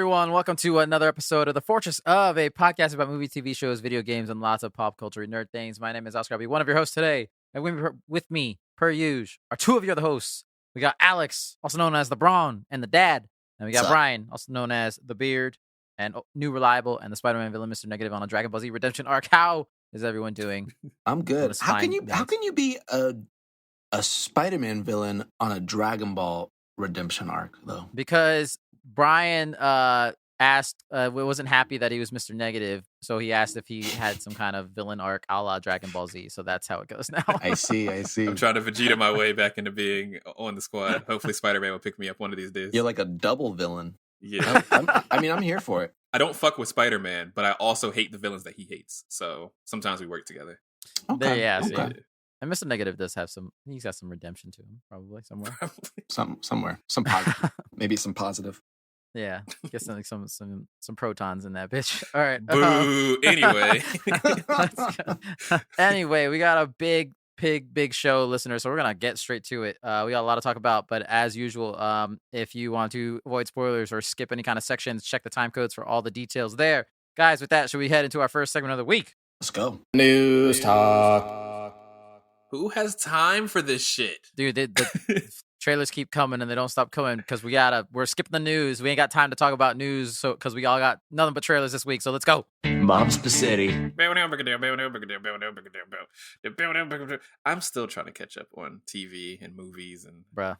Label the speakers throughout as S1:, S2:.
S1: everyone. Welcome to another episode of the Fourtress, of a podcast about movie, TV shows, video games, and lots of pop culture nerd things. My name is Oscar. I'll be one of your hosts today. And with me, per usual, are two of your other hosts. We got Alex, also known as the Brawn and the Dad. And we got Brian, also known as the Beard and New Reliable and the Spider-Man villain, Mr. Negative, on a Dragon Ball Z Redemption arc. How is everyone doing?
S2: I'm good. How can you be a Spider-Man villain on a Dragon Ball Redemption arc though?
S1: Because Brian asked, wasn't happy that he was Mr. Negative, so he asked if he had some kind of villain arc a la Dragon Ball Z. So that's how it goes now.
S2: I see.
S3: I'm trying to Vegeta my way back into being on the squad. Hopefully Spider-Man will pick me up one of these days.
S2: You're like a double villain.
S3: Yeah.
S2: I'm here for it.
S3: I don't fuck with Spider-Man, but I also hate the villains that he hates. So sometimes we work together.
S1: Okay. Yeah. And Mr. Negative does have he's got some redemption to him, probably somewhere.
S2: Somewhere. Some positive. Maybe some positive.
S1: Yeah. Get some protons in that bitch. All right.
S3: Boo.
S1: Anyway, we got a big show, listeners, so we're gonna get straight to it. We got a lot to talk about, but as usual, if you want to avoid spoilers or skip any kind of sections, check the time codes for all the details there. Guys, with that, should we head into our first segment of the week?
S2: Let's go.
S4: News talk.
S3: Who has time for this shit?
S1: Dude, the trailers keep coming and they don't stop coming because we're skipping the news. We ain't got time to talk about news, so because we all got nothing but trailers this week. So let's go.
S4: Bob Spaghetti.
S3: I'm still trying to catch up on TV and movies and
S1: bruh.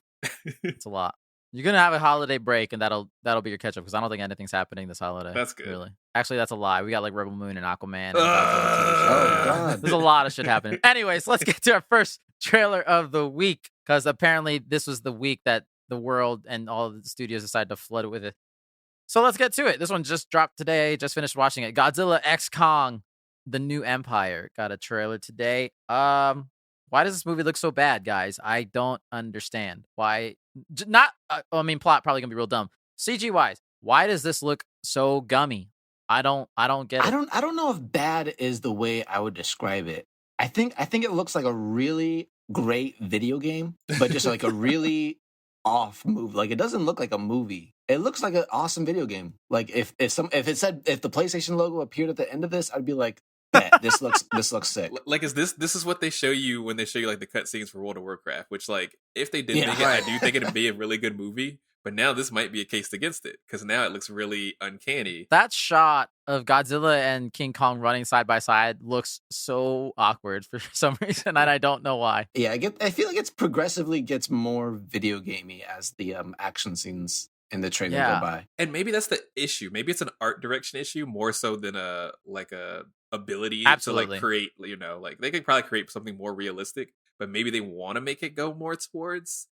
S1: It's a lot. You're gonna have a holiday break, and that'll be your catch up because I don't think anything's happening this holiday.
S3: That's good.
S1: Really, actually, that's a lie. We got like Rebel Moon and Aquaman. And
S2: God.
S1: There's a lot of shit happening. Anyways, let's get to our first trailer of the week because apparently this was the week that the world and all the studios decided to flood it with it. So let's get to it. This one just dropped today. Just finished watching it. Godzilla X Kong, The New Empire, got a trailer today. Why does this movie look so bad, guys? I don't understand why. Plot probably gonna be real dumb. CG wise, why does this look so gummy? I don't get it.
S2: I don't know if bad is the way I would describe it. I think it looks like a really great video game, but just like a really off movie. Like it doesn't look like a movie. It looks like an awesome video game. Like if the PlayStation logo appeared at the end of this, I'd be like, this looks sick.
S3: Like, is this is what they show you when they show you like the cutscenes for World of Warcraft? Which, like, if they did make it, I do think it'd be a really good movie. But now this might be a case against it because now it looks really uncanny.
S1: That shot of Godzilla and King Kong running side by side looks so awkward for some reason, and I don't know why.
S2: Yeah, I feel like it's progressively gets more video gamey as the action scenes in the trailer go by.
S3: And maybe that's the issue. Maybe it's an art direction issue more so than a ability
S1: Absolutely.
S3: to like create, like they could probably create something more realistic, but maybe they want to make it go more towards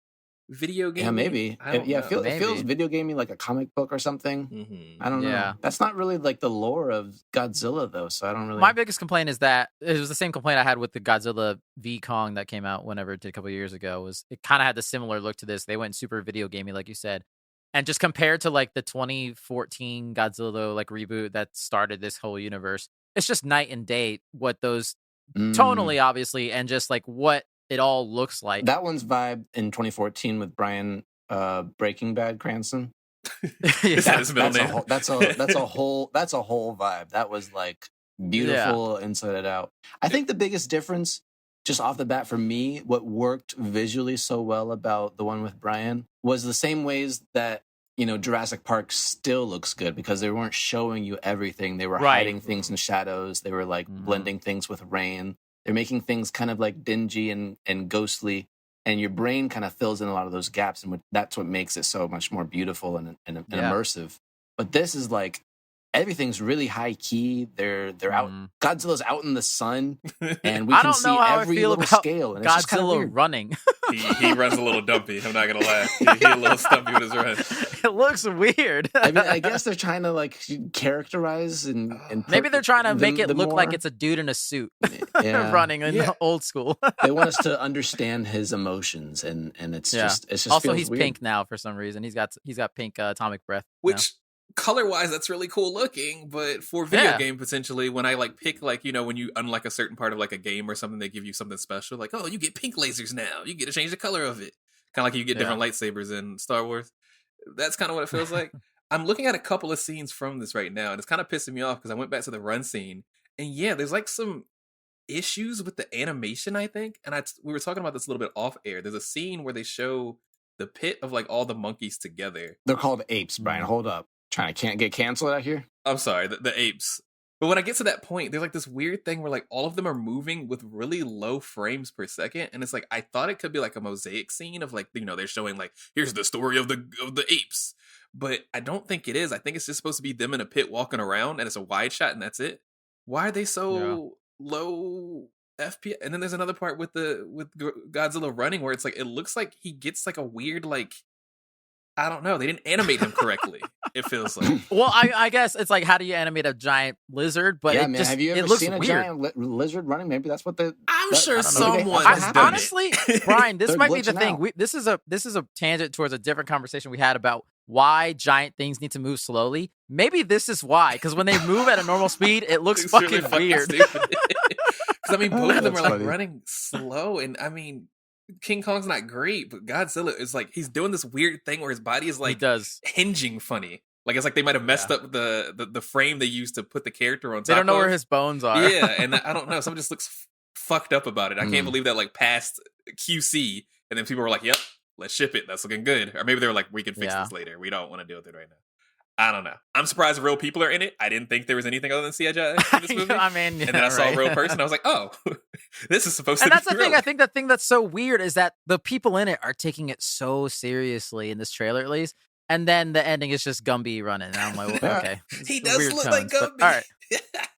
S3: video game.
S2: Yeah, maybe. It feels video gamey, like a comic book or something.
S3: Mm-hmm.
S2: I don't know. That's not really like the lore of Godzilla though, so I don't really.
S1: My biggest complaint is that it was the same complaint I had with the Godzilla v Kong that came out whenever it did a couple of years ago. Was it kind of had the similar look to this? They went super video gamey, like you said. And just compared to like the 2014 Godzilla like reboot that started this whole universe, it's just night and day what those tonally, obviously, and just like what it all looks like.
S2: That one's vibe in 2014 with Brian Breaking Bad Cranston.
S3: Is that his middle name?
S2: That's a whole vibe. That was like beautiful inside and out. I think the biggest difference, just off the bat for me, what worked visually so well about the one with Brian was the same ways that, Jurassic Park still looks good because they weren't showing you everything. They were hiding things in shadows. They were like blending things with rain. They're making things kind of like dingy and ghostly. And your brain kind of fills in a lot of those gaps. And that's what makes it so much more beautiful and immersive. But this is like, everything's really high key. They're out. Godzilla's out in the sun, and we can see every little scale. And it's just kind of weird.
S1: Running.
S3: he runs a little dumpy. I'm not gonna lie. He a little stumpy with his run.
S1: It looks weird.
S2: I mean, I guess they're trying to like characterize and
S1: maybe they're trying to make it look like it's a dude in a suit running in old school.
S2: They want us to understand his emotions, and it's just
S1: also he's
S2: weird.
S1: pink now for some reason. He's got pink atomic breath,
S3: which. Color-wise, that's really cool looking, but for video game, potentially, when I like pick, like, when you unlock a certain part of like a game or something, they give you something special, like, oh, you get pink lasers now, you get to change the color of it, kind of like you get different lightsabers in Star Wars. That's kind of what it feels like. I'm looking at a couple of scenes from this right now, and it's kind of pissing me off because I went back to the run scene, and yeah, there's like some issues with the animation, I think. And we were talking about this a little bit off air. There's a scene where they show the pit of like all the monkeys together.
S2: They're called apes, Brian. Hold up. Can't get canceled out here.
S3: I'm sorry, the apes. But when I get to that point, there's like this weird thing where like all of them are moving with really low frames per second, and it's like I thought it could be like a mosaic scene of like, you know, they're showing like here's the story of the apes, but I don't think it is. I think it's just supposed to be them in a pit walking around, and it's a wide shot, and that's it. Why are they so low FPS? And then there's another part with Godzilla running where it's like it looks like he gets like a weird like. I don't know. They didn't animate him correctly. It feels like.
S1: Well, I guess it's like, how do you animate a giant lizard? But
S2: man, have you ever seen a giant lizard running? Maybe that's what
S3: I'm sure someone.
S1: Honestly, Brian, this might be the thing. This is a tangent towards a different conversation we had about why giant things need to move slowly. Maybe this is why, because when they move at a normal speed, it looks fucking weird.
S3: Because I mean, both of them are like running slow, and I mean. King Kong's not great, but Godzilla is like he's doing this weird thing where his body is like hinging funny. Like it's like they might have messed up the frame they used to put the character on top.
S1: They don't know where his bones are.
S3: Yeah, and I don't know. Someone just looks fucked up about it. I can't believe that like passed QC, and then people were like, "Yep, let's ship it. That's looking good." Or maybe they were like, "We can fix this later. We don't want to deal with it right now." I don't know. I'm surprised real people are in it. I didn't think there was anything other than CGI in this movie.
S1: I mean,
S3: and then I saw a real person. I was like, oh, this is supposed to be.
S1: And that's the thing. I think the thing that's so weird is that the people in it are taking it so seriously in this trailer, at least. And then the ending is just Gumby running. And I'm like, well, okay.
S3: He does look like Gumby.
S1: But, all right.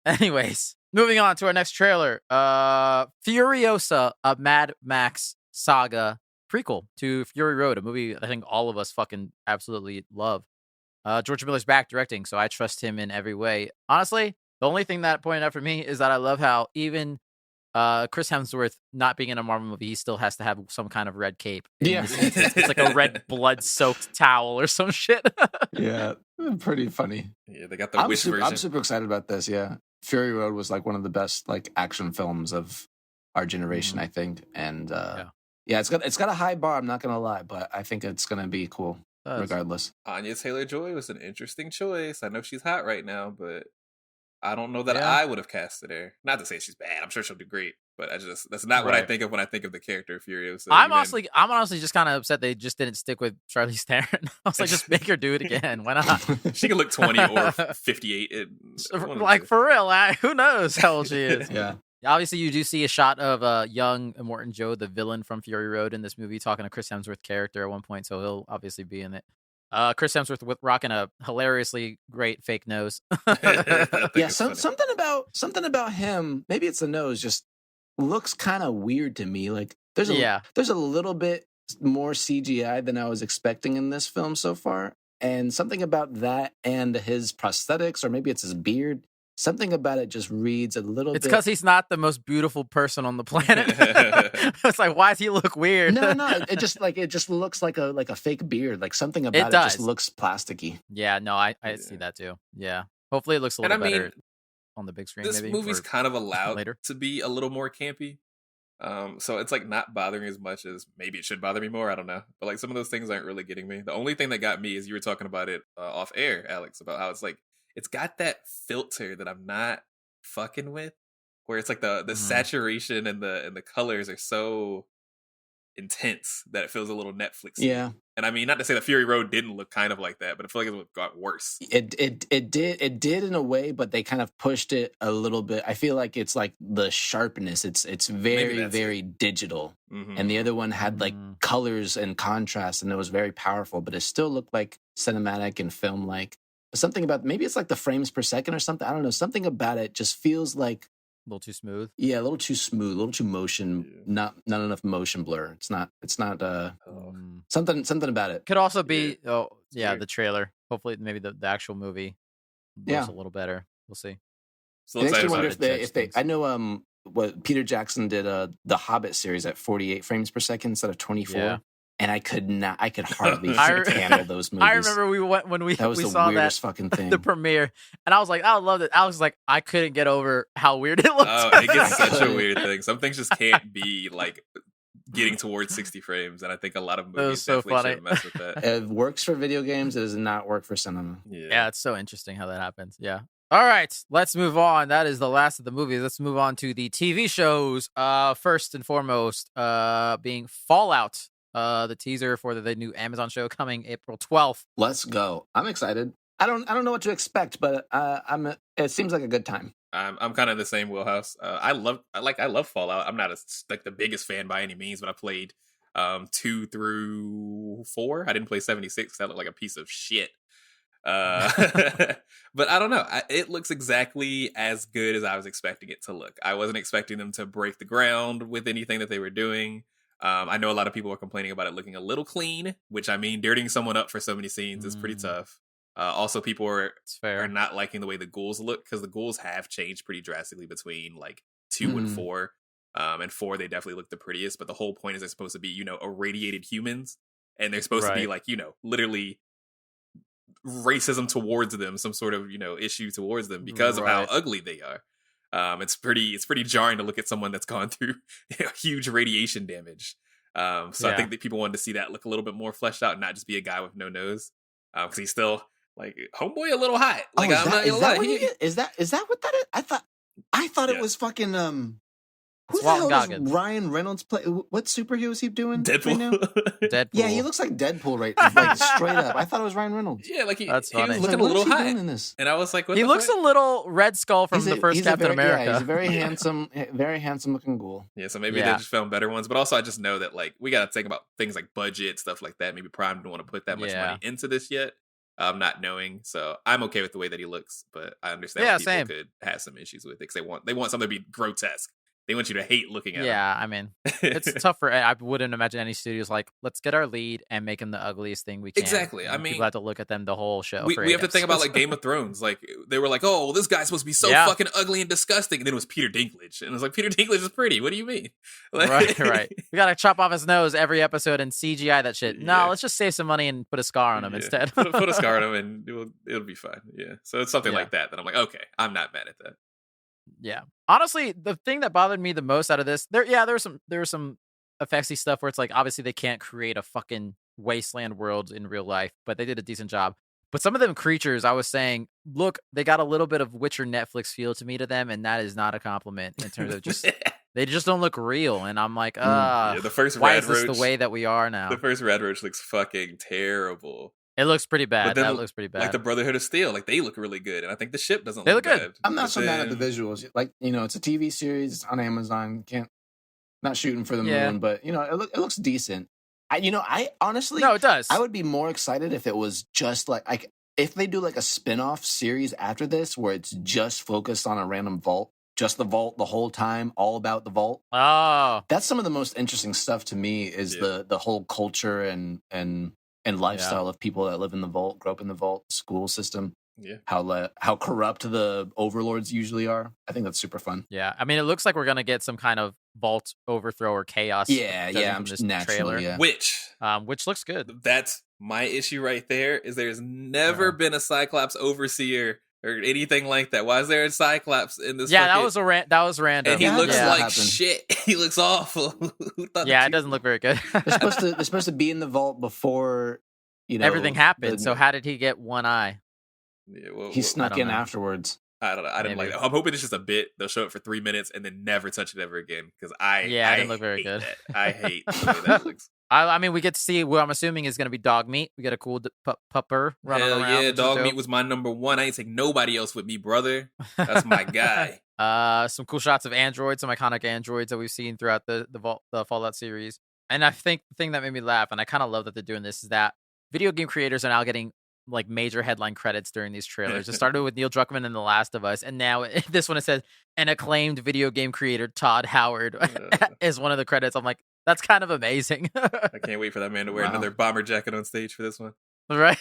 S1: Anyways, moving on to our next trailer. Furiosa, a Mad Max Saga prequel to Fury Road, a movie I think all of us fucking absolutely love. George Miller's back directing, so I trust him in every way. Honestly, the only thing that pointed out for me is that I love how even Chris Hemsworth not being in a Marvel movie, he still has to have some kind of red cape.
S2: Yeah.
S1: It's like a red blood-soaked towel or some shit.
S2: Yeah, pretty funny.
S3: Yeah, they got the Wish version.
S2: I'm super excited about this, yeah. Fury Road was like one of the best like action films of our generation, I think. And yeah, it's got a high bar, I'm not going to lie, but I think it's going to be cool. Regardless,
S3: Anya Taylor-Joy was an interesting choice. I know she's hot right now, but I don't know that I would have casted her. Not to say she's bad. I'm sure she'll do great, but that's not what I think of when I think of the character of Furiosa.
S1: I'm honestly just kind of upset they just didn't stick with Charlize Theron. I was like, just make her do it again. Why not?
S3: She can look 20 or 58.
S1: Like for real, who knows how old she is?
S2: Yeah.
S1: Obviously, you do see a shot of young Immortan Joe, the villain from Fury Road, in this movie, talking to Chris Hemsworth character at one point, so he'll obviously be in it. Chris Hemsworth rocking a hilariously great fake nose.
S2: Yeah, something about him. Maybe it's the nose. Just looks kind of weird to me. Like there's a little bit more CGI than I was expecting in this film so far, and something about that and his prosthetics, or maybe it's his beard. Something about it just reads a little bit.
S1: It's because he's not the most beautiful person on the planet. It's like, why does he look weird?
S2: No. It just looks like a fake beard. Like something about it just looks plasticky.
S1: Yeah, no, I see that too. Yeah. Hopefully it looks a little better on the big screen.
S3: This movie's kind of allowed to be a little more campy. So it's like not bothering as much as maybe it should bother me more. I don't know. But like some of those things aren't really getting me. The only thing that got me is you were talking about it off air, Alex, about how it's like, it's got that filter that I'm not fucking with, where it's like the saturation and the colors are so intense that it feels a little Netflix.
S2: Yeah.
S3: And I mean, not to say the Fury Road didn't look kind of like that, but I feel like it got worse.
S2: It did in a way, but they kind of pushed it a little bit. I feel like it's like the sharpness. It's very digital. Mm-hmm. And the other one had like colors and contrast, and it was very powerful, but it still looked like cinematic and film-like. Something about, maybe it's like the frames per second or something. I don't know. Something about it just feels like
S1: a little too smooth.
S2: Yeah, a little too smooth, a little too motion. Not enough motion blur. It's not. Something about it.
S1: Could also be. The trailer. Hopefully, maybe the actual movie looks a little better. We'll see.
S3: So
S2: I actually wonder if they. I know what Peter Jackson did the Hobbit series at 48 frames per second instead of 24. Yeah. And I could hardly handle those movies.
S1: I remember we went when we
S2: that was
S1: we
S2: the
S1: saw
S2: weirdest
S1: that
S2: fucking thing.
S1: The premiere, and I was like, I loved it. Alex was like, I couldn't get over how weird it looked.
S3: Oh, it gets such a weird thing. Some things just can't be like getting towards 60 frames, and I think a lot of
S1: was
S3: movies
S1: so
S3: definitely
S1: funny.
S3: should mess with that.
S2: It works for video games. It does not work for cinema.
S1: Yeah, it's so interesting how that happens. Yeah. All right, let's move on. That is the last of the movies. Let's move on to the TV shows. First and foremost, being Fallout. The teaser for the new Amazon show coming April 12th.
S2: Let's go. I'm excited. I don't know what to expect, but it seems like a good time.
S3: I'm kind of in the same wheelhouse. I love Fallout. I'm not like the biggest fan by any means, but I played 2 through 4. I didn't play 76. That looked like a piece of shit. But I don't know. It looks exactly as good as I was expecting it to look. I wasn't expecting them to break the ground with anything that they were doing. I know a lot of people are complaining about it looking a little clean, which I mean, dirtying someone up for so many scenes is pretty tough. Also, people are not liking the way the ghouls look, because the ghouls have changed pretty drastically between like 2 and 4. And 4, they definitely look the prettiest. But the whole point is they're supposed to be, irradiated humans, and they're supposed to be like, literally racism towards them, some sort of issue towards them because of how ugly they are. It's pretty jarring to look at someone that's gone through huge radiation damage. I think that people wanted to see that look a little bit more fleshed out, and not just be a guy with no nose, because he's still like homeboy a little hot. Like, I'm not gonna lie.
S2: Is that what that is? I thought it was fucking who the hell does Ryan Reynolds play? What superhero is he doing?
S3: Deadpool.
S2: Right now?
S1: Deadpool.
S2: Yeah, he looks like Deadpool, right? Like straight up. I thought it was Ryan Reynolds.
S3: Yeah, like he was
S1: funny.
S3: looking a little hot
S2: in this?
S3: and I was like,
S1: he looks a little Red Skull from the first Captain America.
S2: Yeah, he's a very handsome looking ghoul.
S3: Yeah, so maybe they just found better ones. But also, I just know that like we got to think about things like budget, stuff like that. Maybe Prime didn't want to put that much money into this yet. Not knowing, so I'm okay with the way that he looks, but I understand people could have some issues with it because they want something to be grotesque. They want you to hate looking at him.
S1: Yeah, I mean, it's tough for. I wouldn't imagine any studios like, let's get our lead and make him the ugliest thing we can.
S3: Exactly.
S1: And
S3: I mean,
S1: people have to look at them the whole show.
S3: We have to think about like Game of Thrones. Like they were like, oh, well, this guy's supposed to be so fucking ugly and disgusting, and then it was Peter Dinklage, and it was like, Peter Dinklage is pretty. What do you mean? Like,
S1: right. We gotta chop off his nose every episode and CGI that shit. No, let's just save some money and put a scar on him instead.
S3: put a scar on him, and it'll be fine. Yeah. So it's something like that I'm like, okay, I'm not mad at that.
S1: Yeah. Honestly, the thing that bothered me the most out of this, there was some effectsy stuff where it's like, obviously they can't create a fucking wasteland world in real life, but they did a decent job. But some of them creatures, I was saying, look, they got a little bit of Witcher Netflix feel to me to them, and that is not a compliment in terms of just they just don't look real. And I'm like,
S3: the first
S1: why
S3: Rad
S1: is this
S3: Roach,
S1: the way that we are now?
S3: The first Rad Roach looks fucking terrible.
S1: It looks pretty bad.
S3: Then,
S1: that looks pretty bad.
S3: Like the Brotherhood of Steel, like they look really good, and I think the ship doesn't
S1: look
S3: bad.
S1: good.
S2: I'm not so mad at the visuals. Like it's a TV series, it's on Amazon. Not shooting for the moon, but it looks decent. I honestly,
S1: no, it does.
S2: I would be more excited if it was just like if they do like a spin-off series after this where it's just focused on a random vault, just the vault the whole time, all about the vault.
S1: Oh,
S2: that's some of the most interesting stuff to me. Is the whole culture and lifestyle of people that live in the vault, grow up in the vault, school system. Yeah, how corrupt the overlords usually are. I think that's super fun.
S1: Yeah, I mean, it looks like we're gonna get some kind of vault overthrow or chaos.
S2: I'm just naturally,
S1: trailer, which looks good.
S3: That's my issue right there. Is there's never been a Cyclops overseer or anything like that. Why is there a Cyclops in this?
S1: Yeah, that was random.
S3: And he looks like shit. He looks awful.
S1: It doesn't look very good.
S2: they're supposed to be in the vault before
S1: everything happened. So how did he get one eye?
S3: Yeah,
S2: he snuck in afterwards.
S3: I don't know. I didn't like that. I'm hoping it's just a bit. They'll show it for 3 minutes and then never touch it ever again. Because I
S1: didn't look very good.
S3: I hate the way that looks.
S1: I mean, we get to see what I'm assuming is going to be dog meat. We get a cool pupper running around.
S3: Hell yeah, dog meat was my number one. I ain't take nobody else with me, brother. That's my guy.
S1: Some cool shots of androids, some iconic androids that we've seen throughout the Fallout series. And I think the thing that made me laugh, and I kind of love that they're doing this, is that video game creators are now getting like major headline credits during these trailers. It started with Neil Druckmann in The Last of Us, and now this one it says an acclaimed video game creator Todd Howard is one of the credits. I'm like, that's kind of amazing.
S3: I can't wait for that man to wear another bomber jacket on stage for this one.
S1: Right.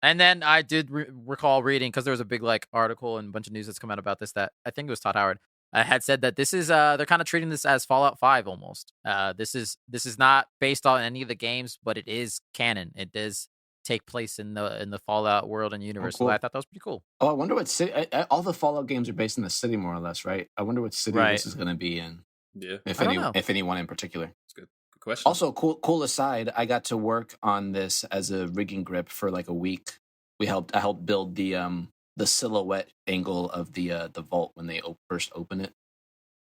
S1: And then I did recall reading, because there was a big like article and a bunch of news that's come out about this, that I think it was Todd Howard had said that this is they're kind of treating this as Fallout 5 almost. This is not based on any of the games, but it is canon. It does take place in the Fallout world and universe.
S2: Cool.
S1: So I thought that was pretty cool.
S2: Oh, I wonder what city. All the Fallout games are based in the city, more or less, right? I wonder what city this is going to be in.
S3: Yeah.
S2: If
S1: I don't know.
S2: if anyone in particular.
S3: That's good. Good question.
S2: Also, cool aside, I got to work on this as a rigging grip for like a week. I helped build the silhouette angle of the vault when they first open it.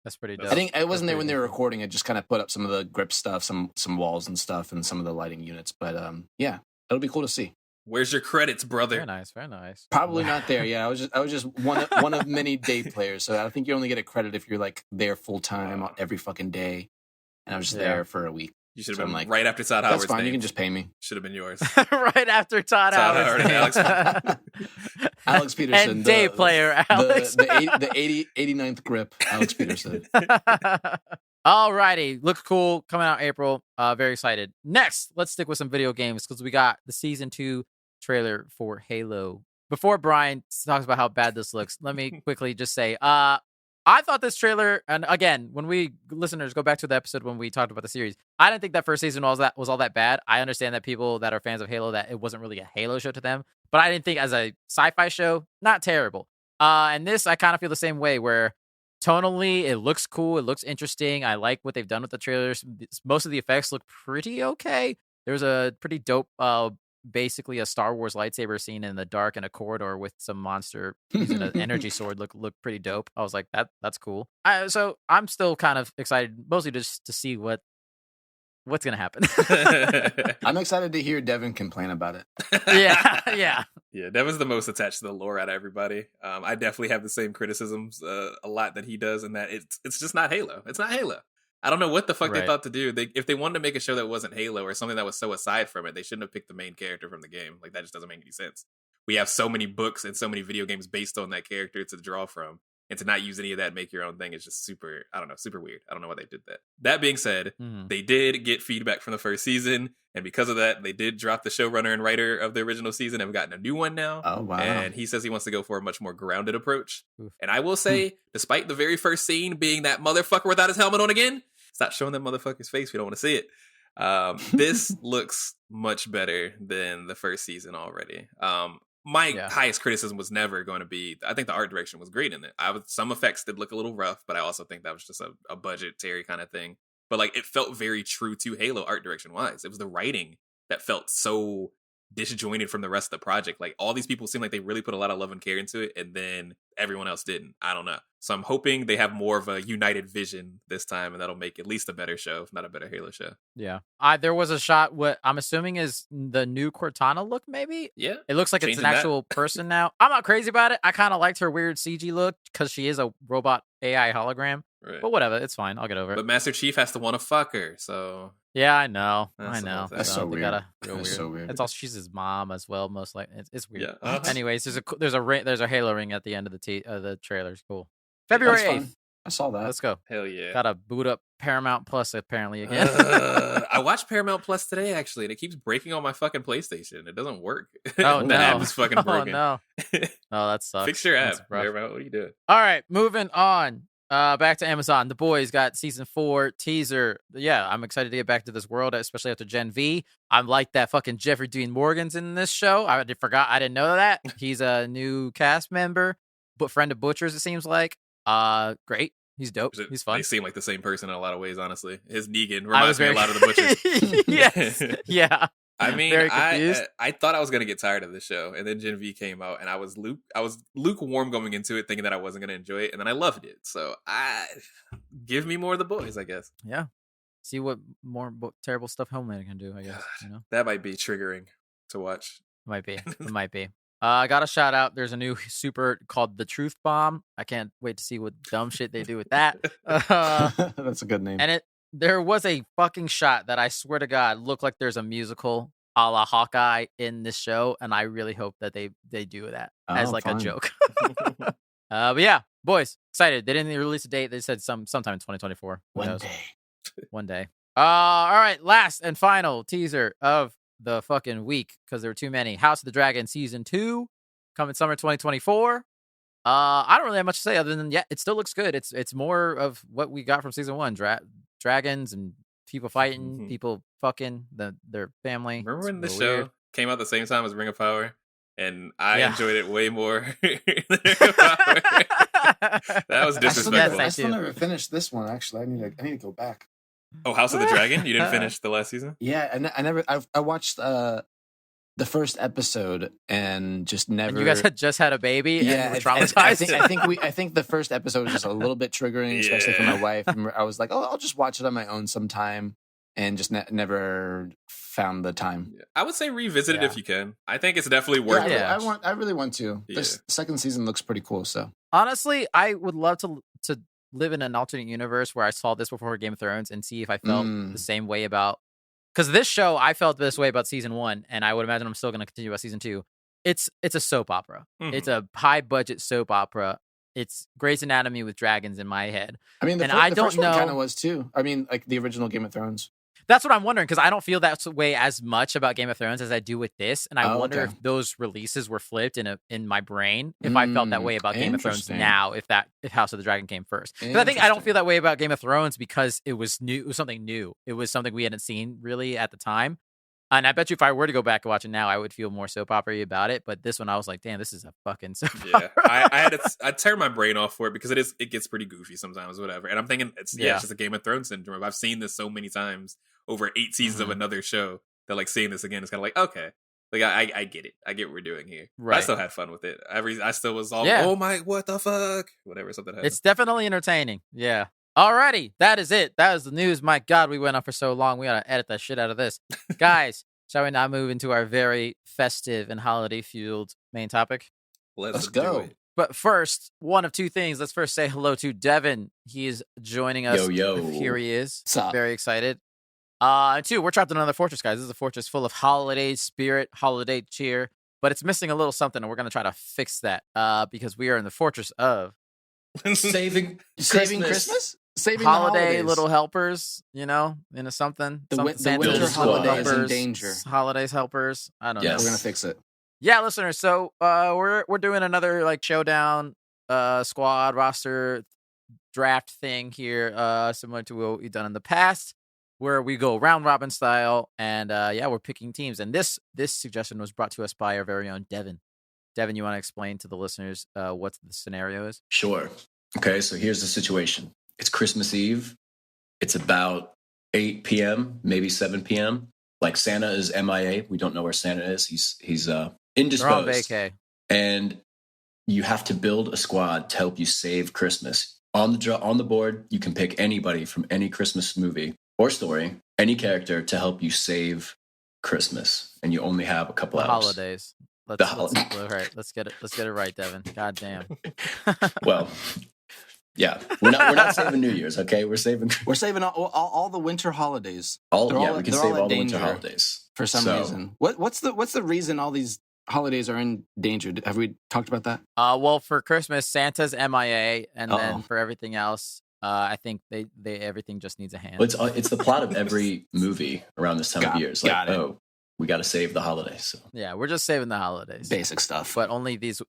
S1: That's pretty dope.
S2: I think I wasn't there when they were
S1: cool.
S2: recording it. Just kind of put up some of the grip stuff, some walls and stuff, and some of the lighting units. But yeah, it'll be cool to see.
S3: Where's your credits, brother?
S1: Very nice, very nice.
S2: Probably not there. Yeah, I was just one of many day players. So I think you only get a credit if you're like there full time every fucking day. And I was just there for a week.
S3: You should have
S2: So
S3: been
S2: I'm like,
S3: right after Todd
S2: That's
S3: Howard's
S2: fine.
S3: name.
S2: You can just pay me.
S3: Should have been yours.
S1: Right after Todd
S3: Todd
S1: Howard.
S3: Howard and
S2: Alex Peterson.
S1: And day player Alex.
S2: The 89th grip, Alex Peterson.
S1: Alrighty, looks cool. Coming out April. Very excited. Next, let's stick with some video games because we got the season 2 trailer for Halo. Before Brian talks about how bad this looks, let me quickly just say, I thought this trailer, and again, when we listeners go back to the episode when we talked about the series, I didn't think that first season was all that bad. I understand that people that are fans of Halo, that it wasn't really a Halo show to them, but I didn't think as a sci-fi show, not terrible. And this, I kind of feel the same way, where tonally it looks cool, it looks interesting. I like what they've done with the trailers. Most of the effects look pretty okay. There's a pretty dope, basically a Star Wars lightsaber scene in the dark in a corridor with some monster using an energy sword. Look pretty dope. I was like, that's cool. So I'm still kind of excited, mostly just to see what's gonna happen.
S2: I'm excited to hear Devin complain about it.
S1: Yeah.
S3: Yeah, Devin's the most attached to the lore out of everybody. I definitely have the same criticisms a lot that he does, in that it's just not Halo. It's not Halo. I don't know what the fuck they thought to do. If they wanted to make a show that wasn't Halo or something that was so aside from it, they shouldn't have picked the main character from the game. Like, that just doesn't make any sense. We have so many books and so many video games based on that character to draw from, and to not use any of that, make your own thing, is just super, I don't know, super weird. I don't know why they did that. That being said, they did get feedback from the first season, and because of that, they did drop the showrunner and writer of the original season, and we've gotten a new one now.
S2: Oh, wow.
S3: And he says he wants to go for a much more grounded approach.
S1: Oof.
S3: And I will say, despite the very first scene being that motherfucker without his helmet on again, stop showing that motherfucker's face. We don't want to see it. This looks much better than the first season already. My highest criticism was never going to be, I think the art direction was great in it. Some effects did look a little rough, but I also think that was just a budgetary kind of thing. But like, it felt very true to Halo art direction wise. It was the writing that felt so disjointed from the rest of the project. Like, all these people seem like they really put a lot of love and care into it, and then everyone else didn't. I don't know. So I'm hoping they have more of a united vision this time, and that'll make at least a better show, if not a better Halo show.
S1: Yeah. There was a shot, what I'm assuming is the new Cortana look, maybe?
S3: Yeah.
S1: It looks like it's an actual person now. I'm not crazy about it. I kind of liked her weird CG look because she is a robot AI hologram.
S3: Right.
S1: But whatever, it's fine. I'll get over it.
S3: But Master Chief has to want to fuck her, so...
S1: Yeah, I know.
S2: That's so weird. That's so weird.
S1: It's also, she's his mom as well, most likely. It's weird.
S3: Yeah.
S1: Anyways, there's a Halo ring at the end of the trailer. It's cool. February 8th.
S2: I saw that.
S1: Let's go.
S3: Hell yeah.
S1: Gotta boot up Paramount Plus apparently again.
S3: I watched Paramount Plus today, actually, and it keeps breaking on my fucking PlayStation. It doesn't work.
S1: Oh,
S3: The app is fucking broken.
S1: Oh, no. Oh, that sucks.
S3: Fix your
S1: That's
S3: app,
S1: rough.
S3: Paramount. What are you doing?
S1: All right, moving on. Back to Amazon. The Boys got season 4 teaser. Yeah, I'm excited to get back to this world, especially after Gen V. I'm like that fucking Jeffrey Dean Morgan's in this show. I didn't know that. He's a new cast member, but friend of Butcher's, it seems like. Great. He's dope. He's fun.
S3: They seem like the same person in a lot of ways, honestly. His Negan reminds me a lot of the Butchers.
S1: Yes. Yeah.
S3: I mean,
S1: Very confused.
S3: I thought I was gonna get tired of the show, and then Gen V came out, and I was lukewarm going into it, thinking that I wasn't gonna enjoy it, and then I loved it. So give me more of the Boys, I guess.
S1: Yeah. See what more terrible stuff Homelander can do, I guess. You know?
S3: That might be triggering to watch.
S1: Might be. It might be. I got a shout out. There's a new super called the Truth Bomb. I can't wait to see what dumb shit they do with that.
S2: That's a good name.
S1: And there was a fucking shot that I swear to God looked like there's a musical a la Hawkeye in this show, and I really hope that they do that as like a joke. But yeah, Boys, excited. They didn't release a date. They said sometime in 2024. One day. All right, last and final teaser of the fucking week, because there were too many. House of the Dragon season 2 coming summer 2024. I don't really have much to say other than it still looks good. It's more of what we got from season 1. Dragons and people fighting, people fucking their family.
S3: Remember when the show came out the same time as Ring of Power? And I enjoyed it way more than Ring of Power. That was disrespectful.
S2: I still never finished this one. Actually, I need to go back.
S3: Oh, House of the Dragon? You didn't finish the last season?
S2: Yeah, I watched the first episode and just never.
S1: And you guys had just had a baby.
S2: Yeah,
S1: and were traumatized.
S2: I think the first episode was just a little bit triggering, especially for my wife. And I was like, oh, I'll just watch it on my own sometime, and just never found the time.
S3: Yeah. I would say revisit it if you can. I think it's definitely worth it.
S2: I really want to. This second season looks pretty cool. So
S1: honestly, I would love to live in an alternate universe where I saw this before Game of Thrones and see if I felt the same way about. Because this show, I felt this way about season 1, and I would imagine I'm still going to continue about season 2. It's a soap opera. Mm-hmm. It's a high budget soap opera. It's Grey's Anatomy with dragons in my head.
S2: I mean, the first one kind of was too. I mean, like the original Game of Thrones.
S1: That's what I'm wondering, because I don't feel that way as much about Game of Thrones as I do with this, and I wonder if those releases were flipped in my brain, if I felt that way about Game of Thrones now, if House of the Dragon came first. Because I think I don't feel that way about Game of Thrones because it was new. It was something new. It was something we hadn't seen really at the time. And I bet you if I were to go back and watch it now, I would feel more soap opera-y about it. But this one, I was like, damn, this is a fucking soap opera.
S3: I turned my brain off for it because it gets pretty goofy sometimes, whatever. And I'm thinking, it's just a Game of Thrones syndrome. I've seen this so many times over 8 seasons of another show that like seeing this again is kind of like, okay. Like, I get it. I get what we're doing here. Right. I still had fun with it. I still was all, oh my, what the fuck? Whatever, something happened.
S1: It's definitely entertaining. Yeah. Alrighty, that is it. That is the news. My God, we went on for so long. We gotta edit that shit out of this. Guys, shall we now move into our very festive and holiday-fueled main topic?
S3: Let's go.
S1: But first, one of two things. Let's first say hello to Devin. He is joining us.
S4: Yo.
S1: Here he is.
S2: What's up?
S1: Very excited. And two, we're trapped in another fortress, guys. This is a fortress full of holiday spirit, holiday cheer, but it's missing a little something, and we're going to try to fix that because we are in the fortress of
S4: saving
S2: Christmas? Saving
S1: holiday little helpers, in a something.
S2: The winter holidays in danger.
S1: Holidays helpers. I don't know.
S2: We're going to fix it.
S1: Yeah, listeners. So we're doing another like showdown squad roster draft thing here, similar to what we've done in the past, where we go round robin style, and we're picking teams. And this suggestion was brought to us by our very own Devin. Devin, you want to explain to the listeners what the scenario is?
S4: Sure. Okay, so here's the situation. It's Christmas Eve. It's about 8 p.m., maybe 7 p.m. Like Santa is MIA. We don't know where Santa is. He's indisposed.
S1: They're on vacay.
S4: And you have to build a squad to help you save Christmas. On the board, you can pick anybody from any Christmas movie or story, any character to help you save Christmas. And you only have a couple hours.
S1: Holidays. Let's get it right, Devin. God damn.
S4: Well, yeah, we're not saving New Year's, okay? We're saving
S2: all the winter holidays.
S4: We can save all the winter holidays
S2: for some reason. What's the reason all these holidays are in danger? Have we talked about that?
S1: Well, for Christmas, Santa's MIA, and then for everything else, I think they everything just needs a hand.
S4: Well, it's the plot of every movie around this time of year. It's like, we got to save the holidays. So.
S1: Yeah, we're just saving the holidays.
S2: Basic stuff.
S1: But only these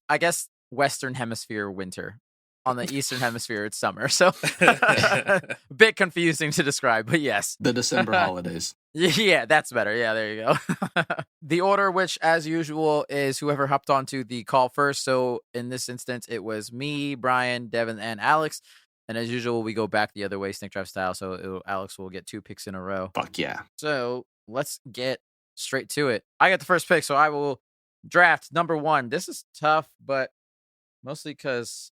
S1: I guess Western Hemisphere winter. On the Eastern Hemisphere, it's summer. So a bit confusing to describe, but yes.
S2: The December holidays.
S1: Yeah, that's better. Yeah, there you go. The order, which as usual, is whoever hopped onto the call first. So in this instance, it was me, Brian, Devin, and Alex. And as usual, we go back the other way, snake draft style. So Alex will get 2 picks in a row.
S2: Fuck yeah.
S1: So let's get straight to it. I got the first pick, so I will draft number 1. This is tough, but mostly because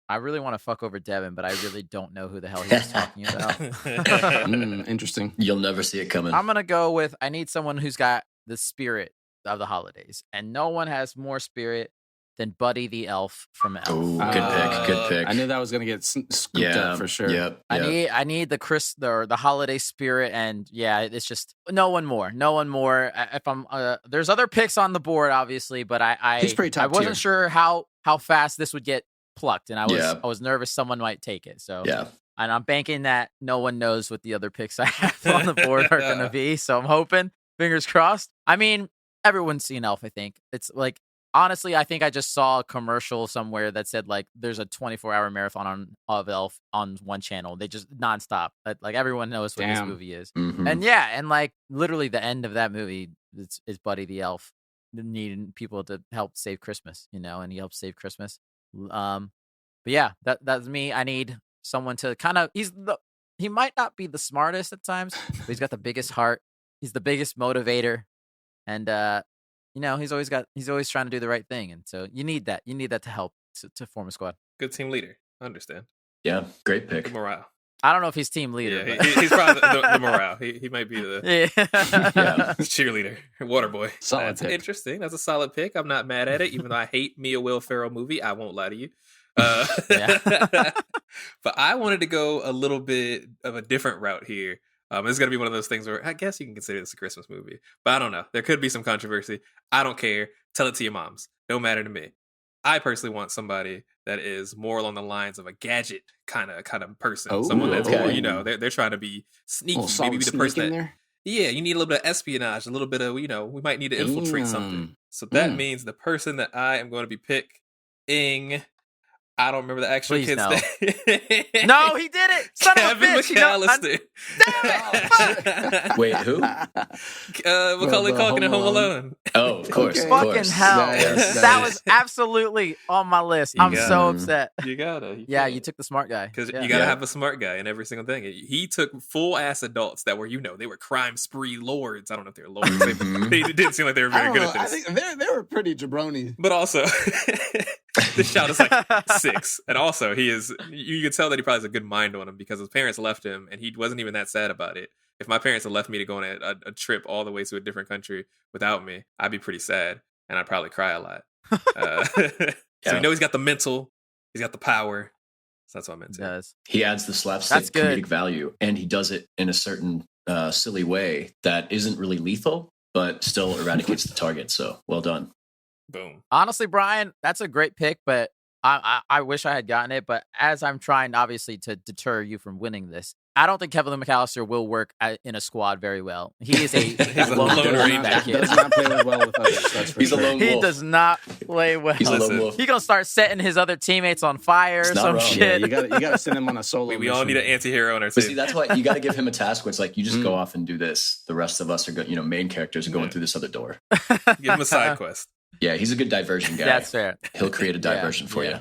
S1: I really want to fuck over Devin, but I really don't know who the hell he was talking about.
S2: Interesting.
S4: You'll never see it coming.
S1: I'm going to go with, I need someone who's got the spirit of the holidays. And no one has more spirit than Buddy the Elf from Elf.
S4: Ooh, good pick.
S2: I knew that was going to get scooped up for sure.
S4: Yep.
S1: I need the holiday spirit, and it's just no one more. If I'm there's other picks on the board, obviously, but
S2: He's pretty top
S1: I wasn't
S2: tier.
S1: sure how fast this would get plucked, and I was nervous someone might take it. So and I'm banking that no one knows what the other picks I have on the board are going to be. So I'm hoping, fingers crossed. I mean, everyone's seen Elf. I think it's like, honestly, I think I just saw a commercial somewhere that said like there's a 24-hour marathon of Elf on one channel. They just nonstop. Like everyone knows what this movie is.
S4: Mm-hmm.
S1: And like literally the end of that movie is Buddy the Elf needing people to help save Christmas, and he helps save Christmas. But yeah, that's me. I need someone to kind of. He might not be the smartest at times, but he's got the biggest heart. He's the biggest motivator, and he's always trying to do the right thing. And so you need that. You need that to help to form a squad.
S3: Good team leader. I understand.
S4: Yeah, great pick.
S3: Good morale.
S1: I don't know if he's team leader.
S3: Yeah,
S1: but...
S3: he's probably the morale. He might be the cheerleader, water boy.
S2: Solid
S3: That's
S2: pick.
S3: interesting. That's a solid pick. I'm not mad at it, even though I hate me a Will Ferrell movie. I won't lie to you. But I wanted to go a little bit of a different route here. It's going to be one of those things where I guess you can consider this a Christmas movie, but I don't know. There could be some controversy. I don't care. Tell it to your moms. Don't matter to me. I personally want somebody that is more along the lines of a gadget kind of person.
S2: Oh,
S3: someone that's
S2: okay.
S3: more, they're trying to be sneaky.
S2: Maybe
S3: Maybe the person that, yeah, you need a little bit of espionage, a little bit of, we might need to infiltrate something. So that means the person that I am going to be picking, I don't remember the actual kid's name.
S1: No, he did it. Son
S3: Kevin
S1: of a bitch.
S3: McAllister.
S4: Wait, who?
S3: Macaulay Culkin in Home Alone.
S4: Oh, of course.
S2: Okay.
S4: Of
S1: Fucking
S4: course.
S1: hell.
S2: Nice.
S1: That was absolutely on my list. I'm so upset.
S3: You gotta.
S1: You took the smart guy.
S3: Because you gotta have a smart guy in every single thing. He took full ass adults that were, they were crime spree lords. I don't know if they were lords. They didn't seem like they were very good at this.
S2: I think they were pretty jabroni.
S3: But also, this child is like 6. And also, he is, you can tell that he probably has a good mind on him because his parents left him and he wasn't even that sad about it. If my parents had left me to go on a trip all the way to a different country without me, I'd be pretty sad and I'd probably cry a lot. So he's got the mental, he's got the power. So that's what I meant to.
S1: He does.
S4: He adds the slapstick comedic value, and he does it in a certain silly way that isn't really lethal, but still eradicates the target. So well done.
S3: Boom.
S1: Honestly, Brian, that's a great pick, but I wish I had gotten it. But as I'm trying, obviously, to deter you from winning this, I don't think Kevin McAllister will work in a squad very well. He is a lone ranger.
S2: He does not play well with others. That's for
S4: He's
S2: sure.
S4: a lone wolf.
S1: He does not play well.
S4: He's a lone wolf.
S1: He's gonna start setting his other teammates on fire or
S4: It's not
S1: some
S4: wrong.
S1: shit.
S2: Yeah, you got to send him on a solo.
S3: We all need an anti-hero in our
S4: But
S3: team.
S4: see, that's why you got to give him a task where it's like, you just go off and do this. The rest of us are, main characters are going through this other door.
S3: Give him a side quest.
S4: Yeah, he's a good diversion guy.
S1: That's fair.
S4: He'll create a diversion for you.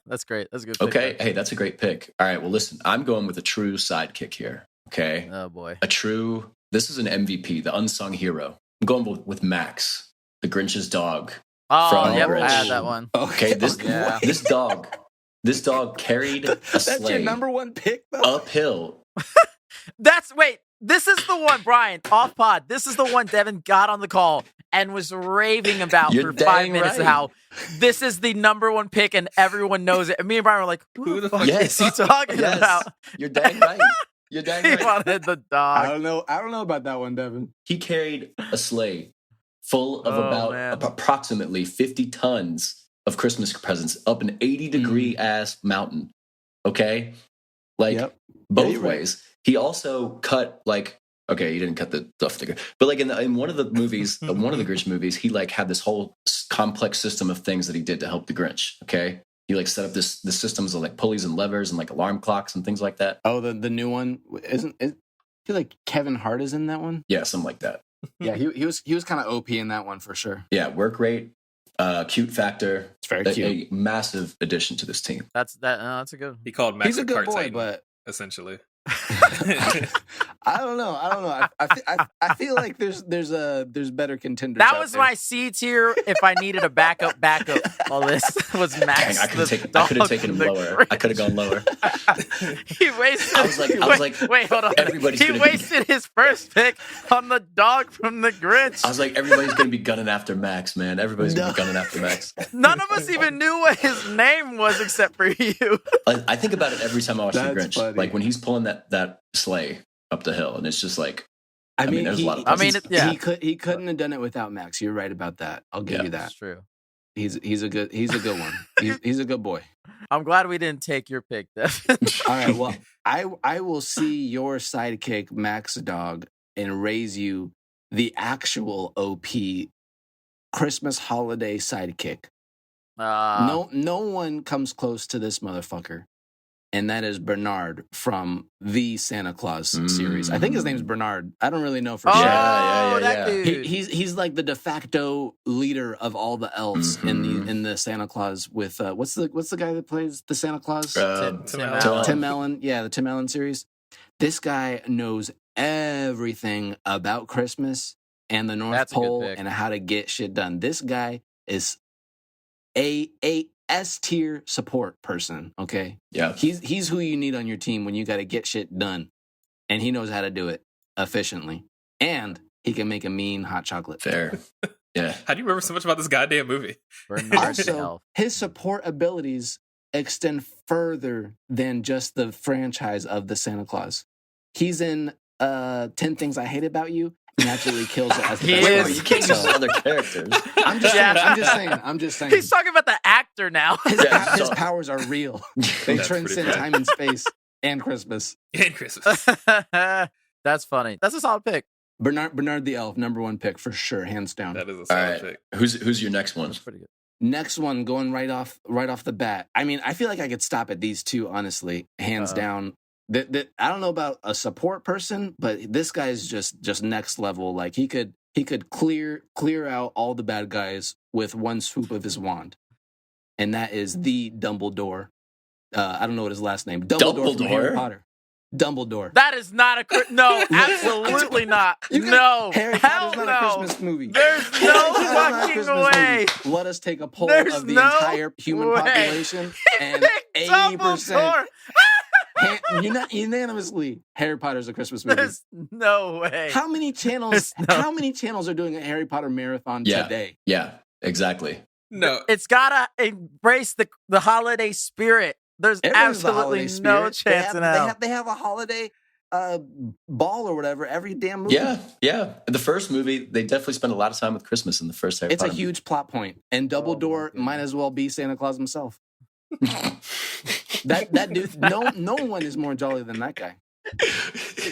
S1: That's great. That's a good pick.
S4: Okay, hey, that's a great pick. All right, well, listen, I'm going with a true sidekick here. Okay,
S1: Oh boy.
S4: this is an MVP, the unsung hero. I'm going with Max, the Grinch's dog.
S1: Oh,
S4: From
S1: yep,
S4: Grinch.
S1: I had that one.
S4: Okay, this dog carried a
S2: That's your
S4: sleigh
S2: number one pick, though.
S4: uphill.
S1: This is the one, Brian, off pod. This is the one Devin got on the call and was raving about
S4: You're
S1: for 5
S4: dang
S1: minutes
S4: right.
S1: of how this is the number one pick and everyone knows it. And me and Brian were like, who the fuck
S4: Yes.
S1: is he talking
S4: Yes,
S1: about?
S4: you're dang right. You're dang
S1: He
S4: right.
S1: wanted the
S2: I
S1: dog.
S2: don't know about that one, Devin.
S4: He carried a sleigh full of
S1: Man.
S4: approximately 50 tons of Christmas presents up an 80-degree ass mountain. Okay?
S2: Yep.
S4: Both
S2: you're right.
S4: ways. He also cut okay, he didn't cut the stuff thicker, but in one of the movies, one of the Grinch movies, he had this whole complex system of things that he did to help the Grinch. Okay? He set up the systems of pulleys and levers and alarm clocks and things like that.
S2: Oh, the new one I feel like Kevin Hart is in that one.
S4: Yeah, something like that.
S2: Yeah, he was kind of OP in that one for sure.
S4: Yeah, work rate, cute factor.
S2: It's very cute.
S4: A massive addition to this team.
S1: That's a good one.
S3: He called Max
S2: He's a
S3: the
S2: good
S3: Cart
S2: boy,
S3: Titan,
S2: but
S3: essentially.
S2: I don't know. I feel like there's better contenders.
S1: That
S2: out
S1: was
S2: there.
S1: my C tier if I needed a backup. All this was Max.
S4: Dang, I could
S1: the
S4: have taken him
S1: dog
S4: lower.
S1: from
S4: I could have gone lower.
S1: He wasted.
S4: I was like,
S1: wait, hold on.
S4: everybody's
S1: He
S4: gonna be-
S1: wasted his first pick on the dog from the Grinch.
S4: I was like, everybody's going to be gunning after Max, man. Everybody's going to be gunning after Max.
S1: None of us even knew what his name was except for you.
S4: I think about it every time I watch The
S2: That's
S4: Grinch.
S2: funny.
S4: When he's pulling that sleigh up the hill, and it's just
S2: I mean,
S4: there's a lot of
S2: he couldn't have done it without Max. You're right about that. I'll give you that.
S1: That's true.
S2: He's a good one. He's a good boy.
S1: I'm glad we didn't take your pick, Devin.
S2: All right. Well, I will see your sidekick Max Dog and raise you the actual OP Christmas holiday sidekick. No one comes close to this motherfucker. and that is Bernard from the Santa Claus series. I think his name's Bernard. I don't really know for sure.
S1: That dude.
S2: He's like the de facto leader of all the elves in the Santa Claus. With what's the guy that plays the Santa Claus?
S1: Tim Allen.
S2: Tim Allen. Yeah, the Tim Allen series. This guy knows everything about Christmas and the North Pole and how to get shit done. This guy is a S-tier support person, okay?
S4: Yeah.
S2: He's who you need on your team when you got to get shit done. And he knows how to do it efficiently. And he can make a mean hot chocolate.
S4: Fair. Yeah.
S3: How do you remember so much about this goddamn movie?
S2: Also, his support abilities extend further than just the franchise of the Santa Claus. He's in 10 Things I Hate About You. Naturally kills it as the best.
S4: You can't use other characters.
S2: I'm just saying.
S1: He's talking about the actor now.
S2: His powers are real. They transcend time and space and Christmas.
S3: And Christmas.
S1: That's funny. That's a solid pick.
S2: Bernard the Elf, number one pick for sure, hands down.
S3: That is a solid pick.
S4: Who's your next one?
S1: That's pretty good.
S2: Next one, going right off the bat. I mean, I feel like I could stop at these two, honestly, hands down. I don't know about a support person, but this guy's just next level. Like he could clear out all the bad guys with one swoop of his wand, and that is the Dumbledore. I don't know what his last name. Dumbledore from Harry Potter. Dumbledore.
S1: That is not no, absolutely not. No,
S2: Harry Potter's not a Christmas movie.
S1: There's no fucking way.
S2: Movie. Let us take a poll of the entire human population, and 80%. Unanimously, Harry Potter's a Christmas movie.
S1: There's no way.
S2: How many channels are doing a Harry Potter marathon today?
S4: Yeah, exactly.
S3: No.
S1: It's gotta embrace the holiday spirit. There's absolutely no chance in hell.
S2: They have a holiday ball or whatever every damn movie.
S4: Yeah. The first movie, they definitely spend a lot of time with Christmas in the first Harry Potter.
S2: It's a huge plot point, and Dumbledore might as well be Santa Claus himself. that dude, no one is more jolly than that guy.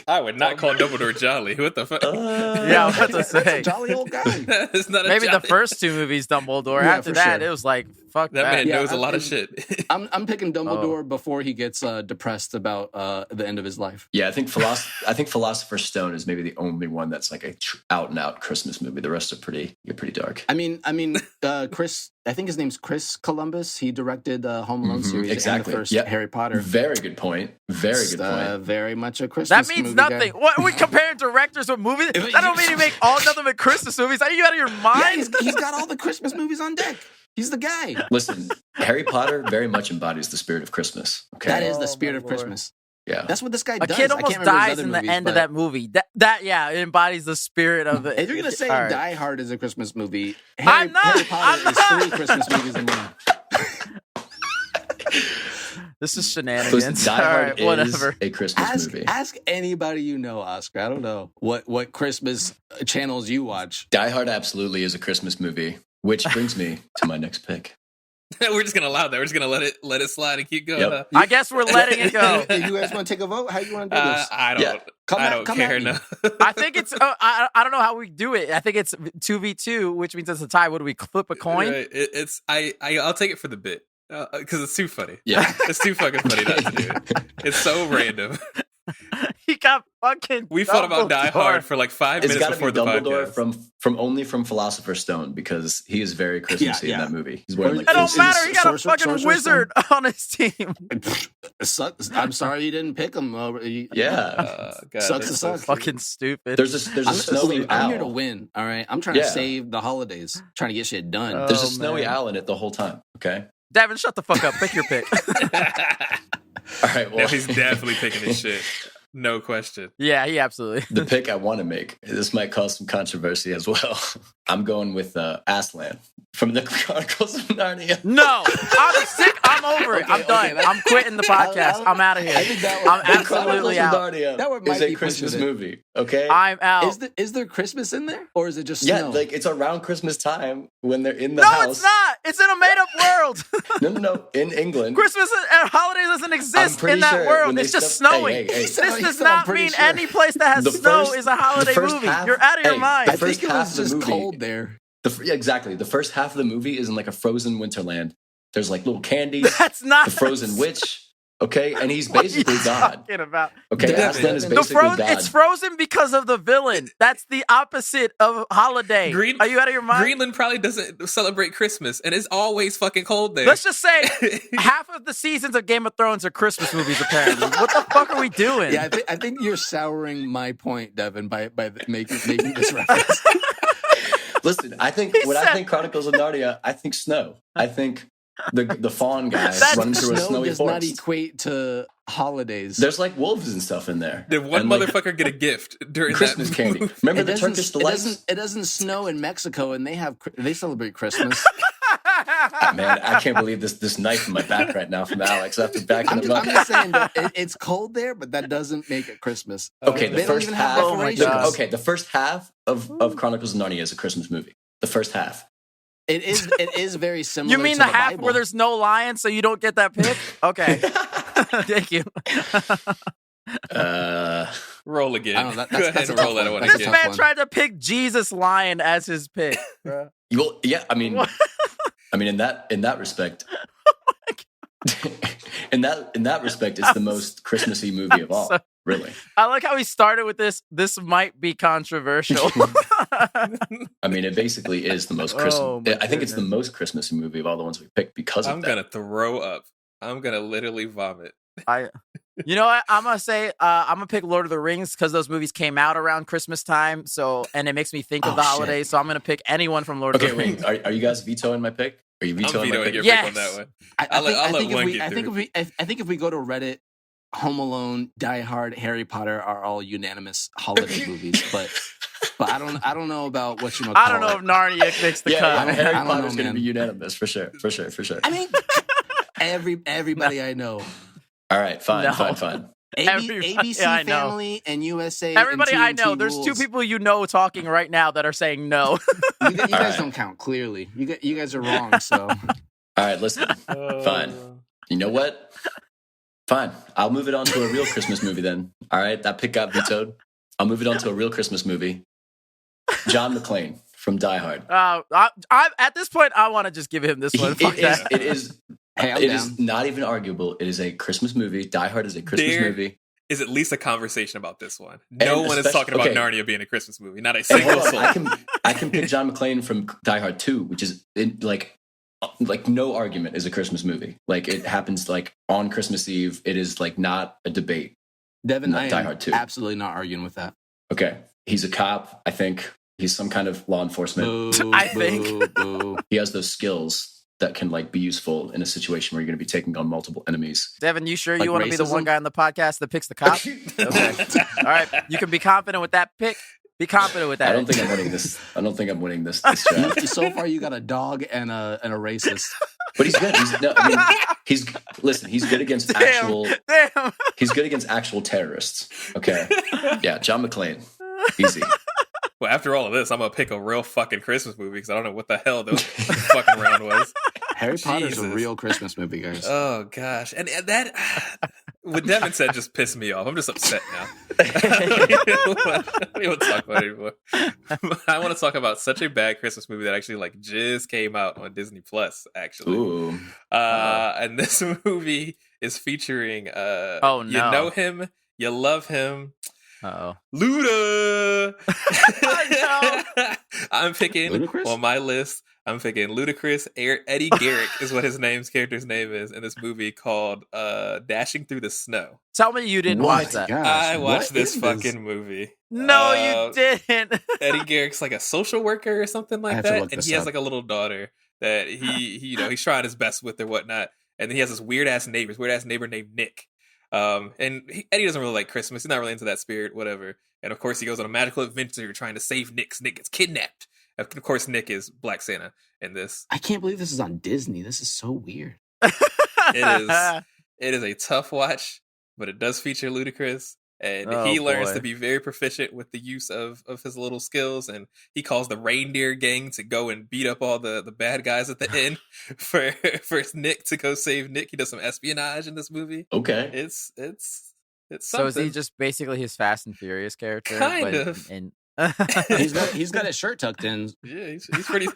S3: I would not call Dumbledore jolly. What the fuck?
S1: Yeah, I was about to say.
S2: That's a jolly old guy.
S1: Maybe the first two movies, Dumbledore.
S2: Yeah,
S1: after that, it was like, fuck that.
S3: That man knows a lot of shit.
S2: I'm picking Dumbledore before he gets depressed about the end of his life.
S4: Yeah, I think Philosopher's Stone is maybe the only one that's like a out and out Christmas movie. The rest are pretty dark.
S2: I mean, Chris. I think his name's Chris Columbus. He directed Home Alone series and the first Harry Potter.
S4: Very good point. Very good point.
S2: Very much a Christmas movie.
S1: That means nothing.
S2: Guy.
S1: What, we comparing directors with movies? That don't mean you make all nothing but Christmas movies. Are you out of your mind?
S2: Yeah, he's got all the Christmas movies on deck. He's the guy.
S4: Listen, Harry Potter very much embodies the spirit of Christmas. Okay,
S2: that is the spirit of Christmas.
S4: Yeah,
S2: that's what this guy does.
S1: A kid almost dies in the end of that movie. That it embodies the spirit of it.
S2: If you're gonna say Die Hard is a Christmas movie,
S1: Harry
S2: Potter is 3 Christmas movies in one.
S1: This is shenanigans.
S4: Die Hard
S1: whatever.
S4: Is a Christmas movie.
S2: Ask anybody you know, Oscar. I don't know what Christmas channels you watch.
S4: Die Hard absolutely is a Christmas movie, which brings me to my next pick.
S3: We're just gonna allow that. We're just gonna let it slide and keep going.
S4: Yep.
S1: I guess we're letting it go.
S2: You guys want to take a vote? How you want to do this?
S3: I don't care. No.
S1: I think it's. I don't know how we do it. I think it's 2v2, which means it's a tie. What do we flip a coin?
S3: Right. I'll take it for the bit because it's too funny.
S4: Yeah,
S3: it's too fucking funny not to do it. It's so random.
S1: He got fucking.
S3: We fought about Die Hard for like 5 minutes before the
S4: Dumbledore
S3: podcast.
S4: from Philosopher's Stone because he is very Christmassy in that movie. He's wearing like
S1: it don't matter. He got a fucking wizard on his team.
S2: I'm sorry you didn't pick him. Sucks to suck.
S1: Fucking stupid.
S4: There's a snowy owl.
S2: I'm here to win. All right, I'm trying to save the holidays, trying to get shit done.
S4: There's a snowy owl in it the whole time. Okay,
S1: Devin, shut the fuck up. Pick your pick.
S4: All right, well,
S3: he's definitely picking his shit. No question.
S1: Yeah, he absolutely.
S4: The pick I want to make, this might cause some controversy as well. I'm going with Aslan from the Chronicles of Narnia.
S1: No, I'm sick. I'm over it. I'm done. I'm quitting the podcast. I'm out of here. I'm absolutely out.
S4: That is a Christmas movie. Okay,
S1: I'm out.
S2: Is there Christmas in there, or is it just snow?
S4: Yeah, like it's around Christmas time when they're in the house.
S1: No, it's not. It's in a made-up world.
S4: No. In England,
S1: Christmas and holidays doesn't exist in that world. It's just snowing. This does not mean any place that has snow is a holiday movie. You're out of your mind.
S2: I think it was just cold there.
S4: Exactly. The first half of the movie is in like a frozen winterland. There's like little candies.
S1: That's not
S4: the frozen witch. Okay, and he's
S1: What are
S4: basically
S1: you
S4: God.
S1: talking about?
S4: Okay,
S2: Devin,
S4: Aslan is
S2: Devin.
S4: basically God.
S1: It's frozen because of the villain. That's the opposite of holiday. Are you out of your mind?
S3: Greenland probably doesn't celebrate Christmas, and it's always fucking cold there.
S1: Let's just say half of the seasons of Game of Thrones are Christmas movies. Apparently, what the fuck are we doing?
S2: Yeah, I think you're souring my point, Devin, by making this reference.
S4: Listen, I think I think Chronicles of Narnia, I think snow. I think the fawn guy running through a
S2: Snow
S4: snowy
S2: does
S4: forest.
S2: not equate to holidays.
S4: There's like wolves and stuff in there.
S3: Did one
S4: And,
S3: motherfucker get a gift during
S4: Christmas
S3: that
S4: candy?
S3: movie?
S4: Remember
S2: It
S4: the
S2: doesn't-
S4: Turkish
S2: it
S4: delights?
S2: It doesn't snow in Mexico, and they celebrate Christmas.
S4: Man, I can't believe this knife in my back right now from Alex after backing
S2: I'm
S4: him up.
S2: just saying that it's cold there, but that doesn't make it Christmas.
S4: Okay,
S2: They
S4: the
S2: don't
S4: first
S2: even have
S4: half.
S1: Oh my
S2: decorations.
S1: God.
S4: Okay, the first half of Chronicles of Narnia is a Christmas movie. The first half.
S2: It is very similar.
S1: You mean
S2: to
S1: the
S2: the
S1: half
S2: Bible.
S1: where there's no lion, so you don't get that pick? Okay, thank you.
S3: Roll again.
S2: I don't know,
S3: Go ahead
S2: that's a
S3: and roll
S2: tough
S3: that
S2: one.
S3: one
S2: That's a
S1: This
S3: again.
S2: tough
S1: man
S2: one.
S1: tried to pick Jesus Lion as his pick. bruh.
S4: Well, yeah, I mean,
S1: What?
S4: in that respect, in that respect, it's the most Christmassy movie of all.
S1: So-
S4: Really,
S1: I like how he started with this. This might be controversial.
S4: I mean, it basically is the most Christmas.
S1: Oh, my
S4: I think it's the
S1: goodness.
S4: most Christmassy movie of all the ones we picked because of
S3: I'm
S4: that.
S3: gonna throw up. I'm gonna literally vomit.
S1: You know what? I'm gonna say I'm gonna pick Lord of the Rings because those movies came out around Christmas time. So, and it makes me think of
S2: Oh,
S1: the
S2: shit.
S1: holidays. So I'm gonna pick anyone from Lord
S4: Okay,
S1: of the Rings.
S4: wait. Are you guys vetoing my pick? Are you
S3: I'm
S4: vetoing my
S3: vetoing
S4: pick?
S3: your
S1: Yes.
S3: pick on that one.
S2: I
S3: I'll let
S2: think
S3: one
S2: if we,
S3: get
S2: I think
S3: through.
S2: I think if we go to Reddit, Home Alone, Die Hard, Harry Potter are all unanimous holiday movies. But I don't know about what you know.
S1: I don't know if Narnia makes the
S4: Yeah,
S1: cut.
S4: Harry
S2: I don't
S4: Potter's
S2: know,
S4: going to be
S2: man.
S4: unanimous for sure.
S2: I mean, everybody I know,
S4: All right, fine.
S1: No. Everybody
S2: ABC
S1: I know.
S2: Family and USA.
S1: Everybody
S2: and
S1: I know,
S2: TNT
S1: there's two
S2: rules.
S1: people you know talking right now that are saying no.
S2: You guys
S4: right.
S2: don't count. Clearly, you guys are wrong. So
S4: All right, listen. Fine. You know what? Fine. I'll move it on to a real Christmas movie then. All right, that pick got vetoed. I'll move it on to a real Christmas movie. John McClane from Die Hard.
S1: I at this point, I want to just give him this one. Fuck that.
S4: It is
S2: hey, I'm
S4: it
S2: down.
S4: is not even arguable. It is a Christmas movie. Die Hard is a Christmas
S3: There
S4: movie.
S3: Is at least a conversation about this one. No one is
S4: especially-
S3: talking about
S4: okay.
S3: Narnia being a Christmas movie. Not a
S4: And
S3: single
S4: hold on,
S3: soul.
S4: I can pick John McClane from Die Hard 2, which is like no argument is a Christmas movie. Like it happens like on Christmas Eve. It is like not a debate.
S2: Devin,
S4: Not
S2: I
S4: Die
S2: am
S4: Hard 2.
S2: absolutely not arguing with that.
S4: Okay, he's a cop. I think he's some kind of law enforcement.
S2: Boo,
S1: I
S2: boo,
S1: think.
S2: boo.
S4: He has those skills that can like be useful in a situation where you're going to be taking on multiple enemies.
S1: Devin, you sure
S2: Like
S1: you want to be the one
S2: racism?
S1: guy on the podcast that picks the cop? Okay. All right. You can be confident with that pick. Be confident with that.
S4: I don't think I'm winning this. I don't think I'm winning this draft.
S2: So far, you got a dog and a racist.
S4: But he's good. He's good against actual.
S1: Damn.
S4: He's good against actual terrorists. Okay. Yeah, John McClane. Easy.
S3: Well, after all of this, I'm gonna pick a real fucking Christmas movie because I don't know what the hell the fucking round was.
S2: Harry Potter's a
S3: Jesus.
S2: real Christmas movie, guys.
S3: Oh gosh, and that what Devin said just pissed me off. I'm just upset now. I don't even want to talk about it anymore. I want to talk about such a bad Christmas movie that actually like just came out on Disney Plus. Actually,
S4: Ooh.
S3: and this movie is featuring
S1: Oh,
S3: you
S1: no.
S3: know him, you love him,
S1: Uh-oh.
S3: Luda. I'm picking
S2: Ludacris?
S3: on my list. I'm picking Ludacris. Eddie Garrick is what his character's name is in this movie called Dashing Through the Snow.
S1: Tell me you didn't
S2: What?
S1: watch that.
S2: Gosh,
S3: I watched
S2: what
S3: this
S2: is
S3: fucking movie.
S1: No, you didn't.
S3: Eddie Garrick's like a social worker or something
S2: I
S3: like
S2: have to
S3: that,
S2: look
S3: and
S2: this
S3: he has
S2: up.
S3: like a little daughter that he's trying his best with or whatnot, and then he has this weird ass neighbor named Nick. Eddie doesn't really like Christmas. He's not really into that spirit, whatever. And of course, he goes on a magical adventure trying to save Nick. Nick gets kidnapped. Of course, Nick is Black Santa in this.
S2: I can't believe this is on Disney. This is so weird.
S3: It is a tough watch, but it does feature Ludacris. And
S1: Oh,
S3: he learns
S1: boy.
S3: to be very proficient with the use of his little skills. And he calls the reindeer gang to go and beat up all the bad guys at the end for Nick to go save Nick. He does some espionage in this movie.
S4: Okay.
S3: It's
S1: So is he
S3: something.
S1: just basically his Fast and Furious character?
S3: Kind
S1: but
S3: of.
S1: in
S2: He's got his shirt tucked in.
S3: Yeah, he's pretty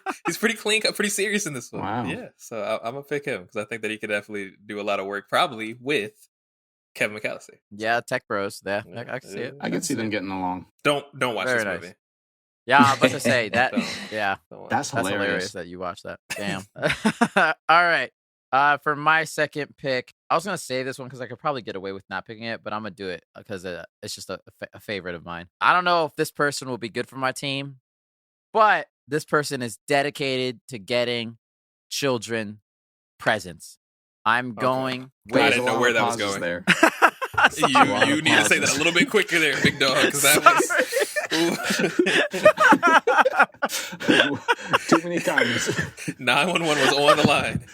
S3: clean, pretty serious in this one.
S2: Wow.
S3: Yeah, so I'm gonna pick him because I think that he could definitely do a lot of work, probably with Kevin McAllister.
S1: Yeah, Tech Bros. Yeah, I can see it.
S2: I can see them getting along.
S3: Don't watch
S1: Very
S3: this
S1: nice.
S3: movie.
S1: Yeah, I'm about to say that. Yeah,
S2: That's hilarious.
S1: That's hilarious that you watched that. Damn. All right. For my second pick, I was gonna say this one because I could probably get away with not picking it, but I'm gonna do it because it's just a favorite of mine. I don't know if this person will be good for my team, but this person is dedicated to getting children presents. I'm going.
S3: I didn't know where that was going.
S2: There.
S3: You need to say that a little bit quicker there, big dog, because that
S2: was too many times.
S3: 911 was on the line.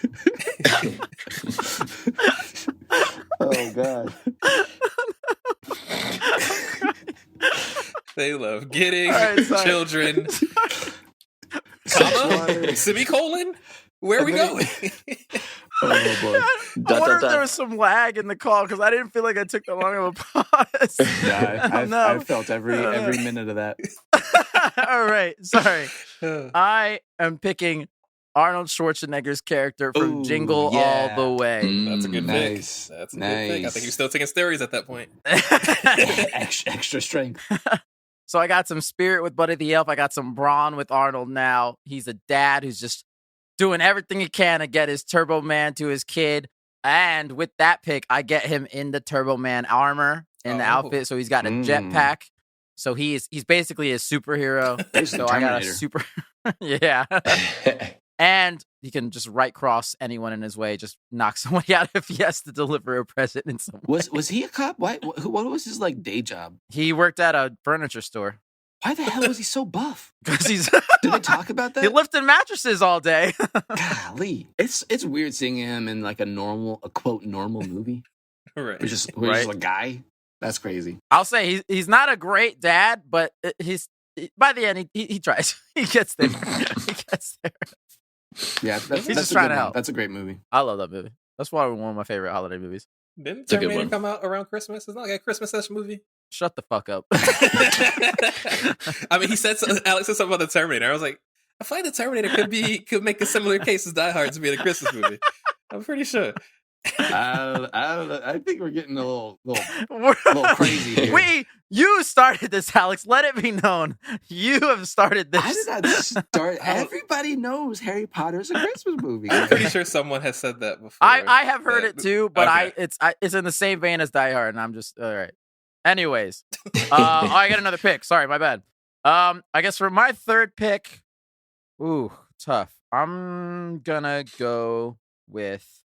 S2: Oh God.
S3: They love getting
S1: right,
S3: children. Comma? Semicolon? Where are we going?
S2: Oh boy.
S1: I wonder if there was some lag in the call because I didn't feel like I took that long of a pause.
S2: Yeah, I felt every minute of that.
S1: All right, sorry. I am picking Arnold Schwarzenegger's character from Jingle All the Way.
S3: That's a good pick. That's a good pick. I think you're still taking steroids at that point.
S2: extra strength.
S1: So I got some spirit with Buddy the Elf. I got some brawn with Arnold now. He's a dad who's just doing everything he can to get his Turbo Man to his kid. And with that pick, I get him in the Turbo Man armor in the outfit. So he's got a jetpack. So he's basically a superhero. So I got a super... yeah. And he can just right cross anyone in his way, just knock somebody out if he has to deliver a present in some way.
S2: Was he a cop? What was his day job?
S1: He worked at a furniture store.
S2: Why the hell was he so buff?
S1: Because he's...
S2: Did they talk about that?
S1: He lifted mattresses all day.
S2: Golly. It's weird seeing him in a quote normal movie.
S3: Right.
S2: We're just a guy. That's crazy.
S1: I'll say he's not a great dad, but by the end he tries. He gets there. He gets there.
S2: Yeah,
S1: he's just trying to help.
S2: That's a great movie.
S1: I love that movie. That's probably one of my favorite holiday movies.
S3: Didn't Terminator come out around Christmas? It's not like a Christmas-ish movie.
S1: Shut the fuck up.
S3: I mean, Alex said something about the Terminator. I was like, I find the Terminator could make a similar case as Die Hard to be a Christmas movie. I'm pretty sure.
S2: I think we're getting a little crazy here.
S1: You started this, Alex. Let it be known. You have started this.
S2: I did not start. Everybody knows Harry Potter's a Christmas movie.
S3: I'm pretty sure someone has said that before.
S1: I have heard it too, but it's in the same vein as Die Hard, and I'm just all right. Anyways, I got another pick. Sorry, my bad. I guess for my third pick, tough. I'm gonna go with.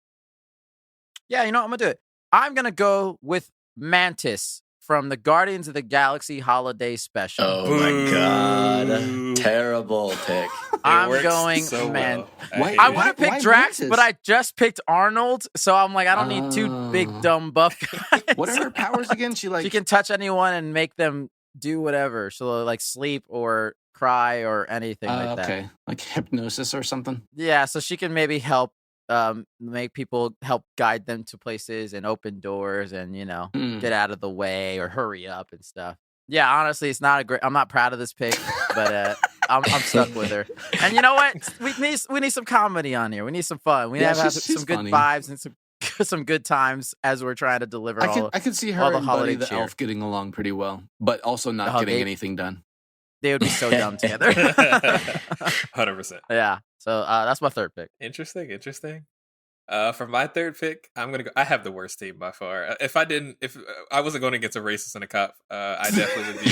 S1: Yeah, I'm gonna do it. I'm gonna go with Mantis from the Guardians of the Galaxy Holiday Special.
S4: Oh my God. Terrible pick.
S1: I'm going,
S3: so
S1: man.
S3: Well.
S1: I would have picked Drax,
S2: Mantis?
S1: but I just picked Arnold, so I'm like, I don't need two big, dumb, buff guys.
S2: What are her powers again? She
S1: can touch anyone and make them do whatever. She'll sleep or cry or anything like that.
S2: Okay, like hypnosis or something.
S1: Yeah, so she can maybe help make people help guide them to places and open doors and get out of the way or hurry up and stuff. Yeah, honestly, it's not I'm not proud of this pick, but I'm stuck with her. And you know what? We need some comedy on here. We need some fun. We need to have some good vibes and some good times as we're trying to deliver.
S2: I can see her and Buddy the Elf getting along pretty well, but also not getting anything done.
S1: They would be so dumb together.
S3: 100%.
S1: Yeah. So that's my third pick.
S3: Interesting. For my third pick, I'm gonna go. I have the worst team by far. If I wasn't going against a racist and a cop, I definitely would be.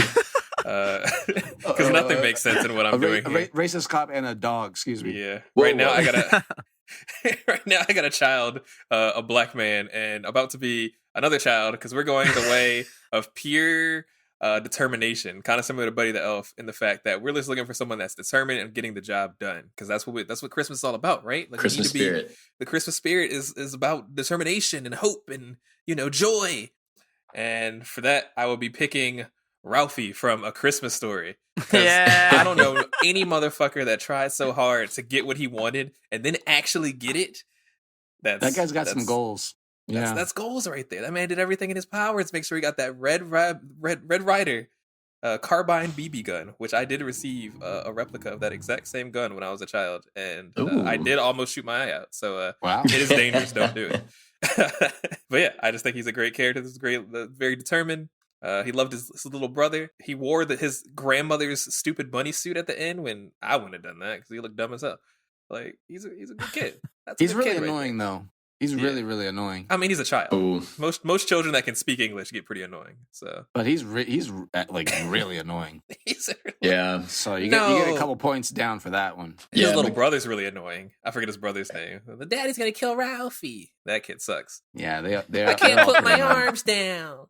S3: Because nothing makes sense in what I'm doing here.
S2: Racist cop and a dog. Excuse me.
S3: Yeah. Right now I got a child, a black man, and about to be another child because we're going the way of pure determination, kind of similar to Buddy the Elf, in the fact that we're just looking for someone that's determined and getting the job done, because that's what Christmas is all about, right?
S4: Christmas spirit.
S3: The Christmas spirit is about determination and hope and joy. And for that, I will be picking Ralphie from A Christmas Story.
S1: Yeah,
S3: I don't know any motherfucker that tried so hard to get what he wanted and then actually get it. That
S2: guy's got some goals.
S3: That's goals right there. That man did everything in his power to make sure he got that red rider carbine BB gun, which I did receive a replica of that exact same gun when I was a child, and I did almost shoot my eye out. So
S2: wow,
S3: it is dangerous. Don't do it. But yeah, I just think he's a great character. This is great, very determined. He loved his little brother. He wore his grandmother's stupid bunny suit at the end when I wouldn't have done that because he looked dumb as hell. Like he's a good kid.
S2: He's really annoying though. He's really annoying.
S3: I mean, he's a child.
S4: Ooh.
S3: Most children that can speak English get pretty annoying. So,
S2: but he's like really annoying.
S4: Yeah.
S2: So you get a couple points down for that one.
S3: His little brother's really annoying. I forget his brother's name. The daddy's gonna kill Ralphie. That kid sucks.
S2: Yeah, they.
S3: I can't put my arms down.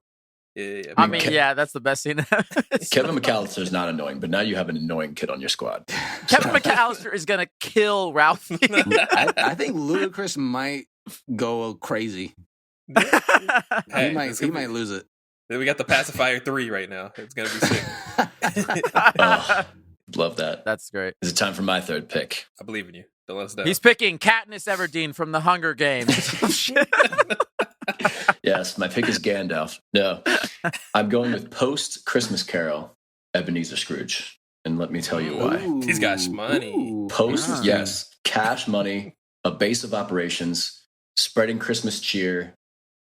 S3: Yeah.
S1: I mean, that's the best scene.
S4: Kevin McAllister's not annoying, but now you have an annoying kid on your squad.
S1: Kevin McAllister is gonna kill Ralphie.
S2: I think Ludacris might go crazy. He might lose it.
S3: We got the Pacifier 3 right now. It's gonna be sick.
S4: Love that.
S1: That's great.
S4: Is it time for my third pick?
S3: I believe in you. Don't let us down.
S1: He's picking Katniss Everdeen from the Hunger Games.
S4: Yes, my pick is Gandalf. No, I'm going with post Christmas Carol, Ebenezer Scrooge, and let me tell you why.
S3: He's got money.
S4: Post, yes, cash money, a base of operations, spreading Christmas cheer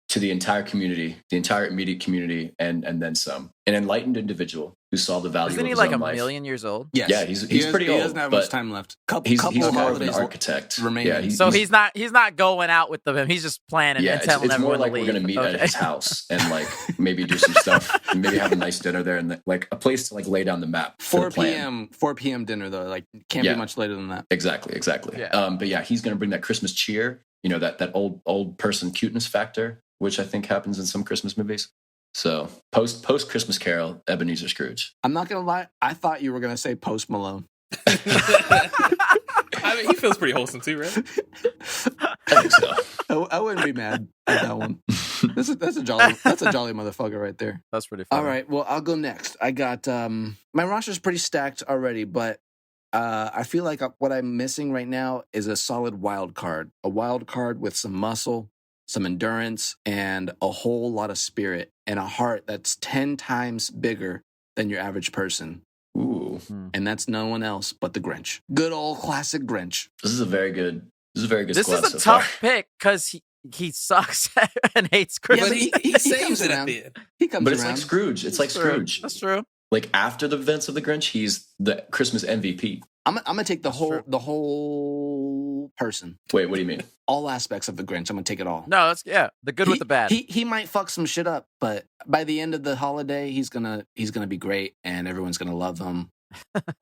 S4: to the entire community, the entire immediate community, and then some. An enlightened individual who saw the value
S1: Isn't
S4: of
S1: he
S4: his
S1: like
S4: own
S1: a
S4: life.
S1: million years old?
S2: Yes.
S4: Yeah, he's pretty old.
S2: He doesn't have much time left.
S4: He's
S2: couple
S4: more of an
S2: holidays
S4: architect.
S2: remaining.
S1: So he's not going out with them. He's just planning and telling
S4: it's more
S1: everyone
S4: like
S1: to leave.
S4: we're gonna meet at his house and like maybe do some stuff and maybe have a nice dinner there and like a place to like lay down the map.
S2: 4 p.m. dinner though, like can't be much later than that.
S4: Exactly.
S1: Yeah.
S4: But yeah, he's gonna bring that Christmas cheer. You know, that old person cuteness factor, which I think happens in some Christmas movies. So post Christmas Carol, Ebenezer Scrooge.
S2: I'm not gonna lie, I thought you were gonna say Post Malone.
S3: I mean, he feels pretty wholesome too, right?
S4: I think so.
S2: I wouldn't be mad at that one. That's a jolly motherfucker right there.
S1: That's pretty funny.
S2: All right, well I'll go next. I got my roster's pretty stacked already, but I feel like what I'm missing right now is a solid wild card. A wild card with some muscle, some endurance, and a whole lot of spirit and a heart that's 10 times bigger than your average person.
S4: Ooh.
S2: And that's no one else but the Grinch. Good old classic Grinch.
S4: This is a very good
S1: This
S4: squad
S1: is a
S4: so
S1: tough
S4: far.
S1: pick because he sucks and hates Christmas.
S3: But he saves it at the end.
S2: He comes
S4: But
S2: around.
S4: it's like Scrooge. It's like Scrooge.
S1: That's true.
S4: Like after the events of the Grinch, he's the Christmas MVP.
S2: I'm gonna take the whole person.
S4: Wait, what do you mean?
S2: All aspects of the Grinch. I'm gonna take it all.
S1: No, the good with the bad.
S2: He might fuck some shit up, but by the end of the holiday, he's gonna be great, and everyone's gonna love him,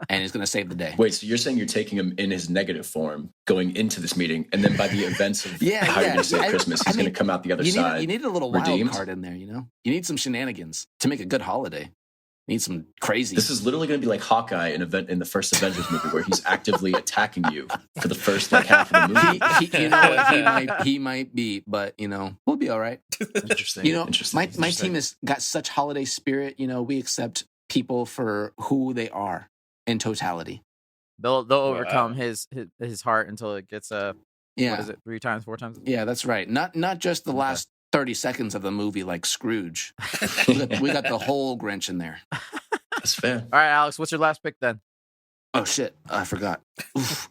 S2: and he's gonna save the day.
S4: Wait, so you're saying you're taking him in his negative form going into this meeting, and then by the events of how you're going to save Christmas, he's going to come out the other side.
S2: You need a little
S4: redeemed?
S2: wild card in there, you know? You need some shenanigans to make a good holiday. You need some crazy.
S4: This is literally going to be like Hawkeye in the first Avengers movie, where he's actively attacking you for the first like half of the movie.
S2: You know what? He might be, but you know we'll be all right.
S4: Interesting.
S2: You know, my team has got such holiday spirit. You know, we accept people for who they are in totality.
S1: They'll overcome his heart until it gets what is it, 3 times, 4 times?
S2: Yeah, that's right. Not just the last 30 seconds of the movie like Scrooge. we got the whole Grinch in there.
S4: That's fair.
S1: All right, Alex, what's your last pick then?
S2: Oh shit, I forgot.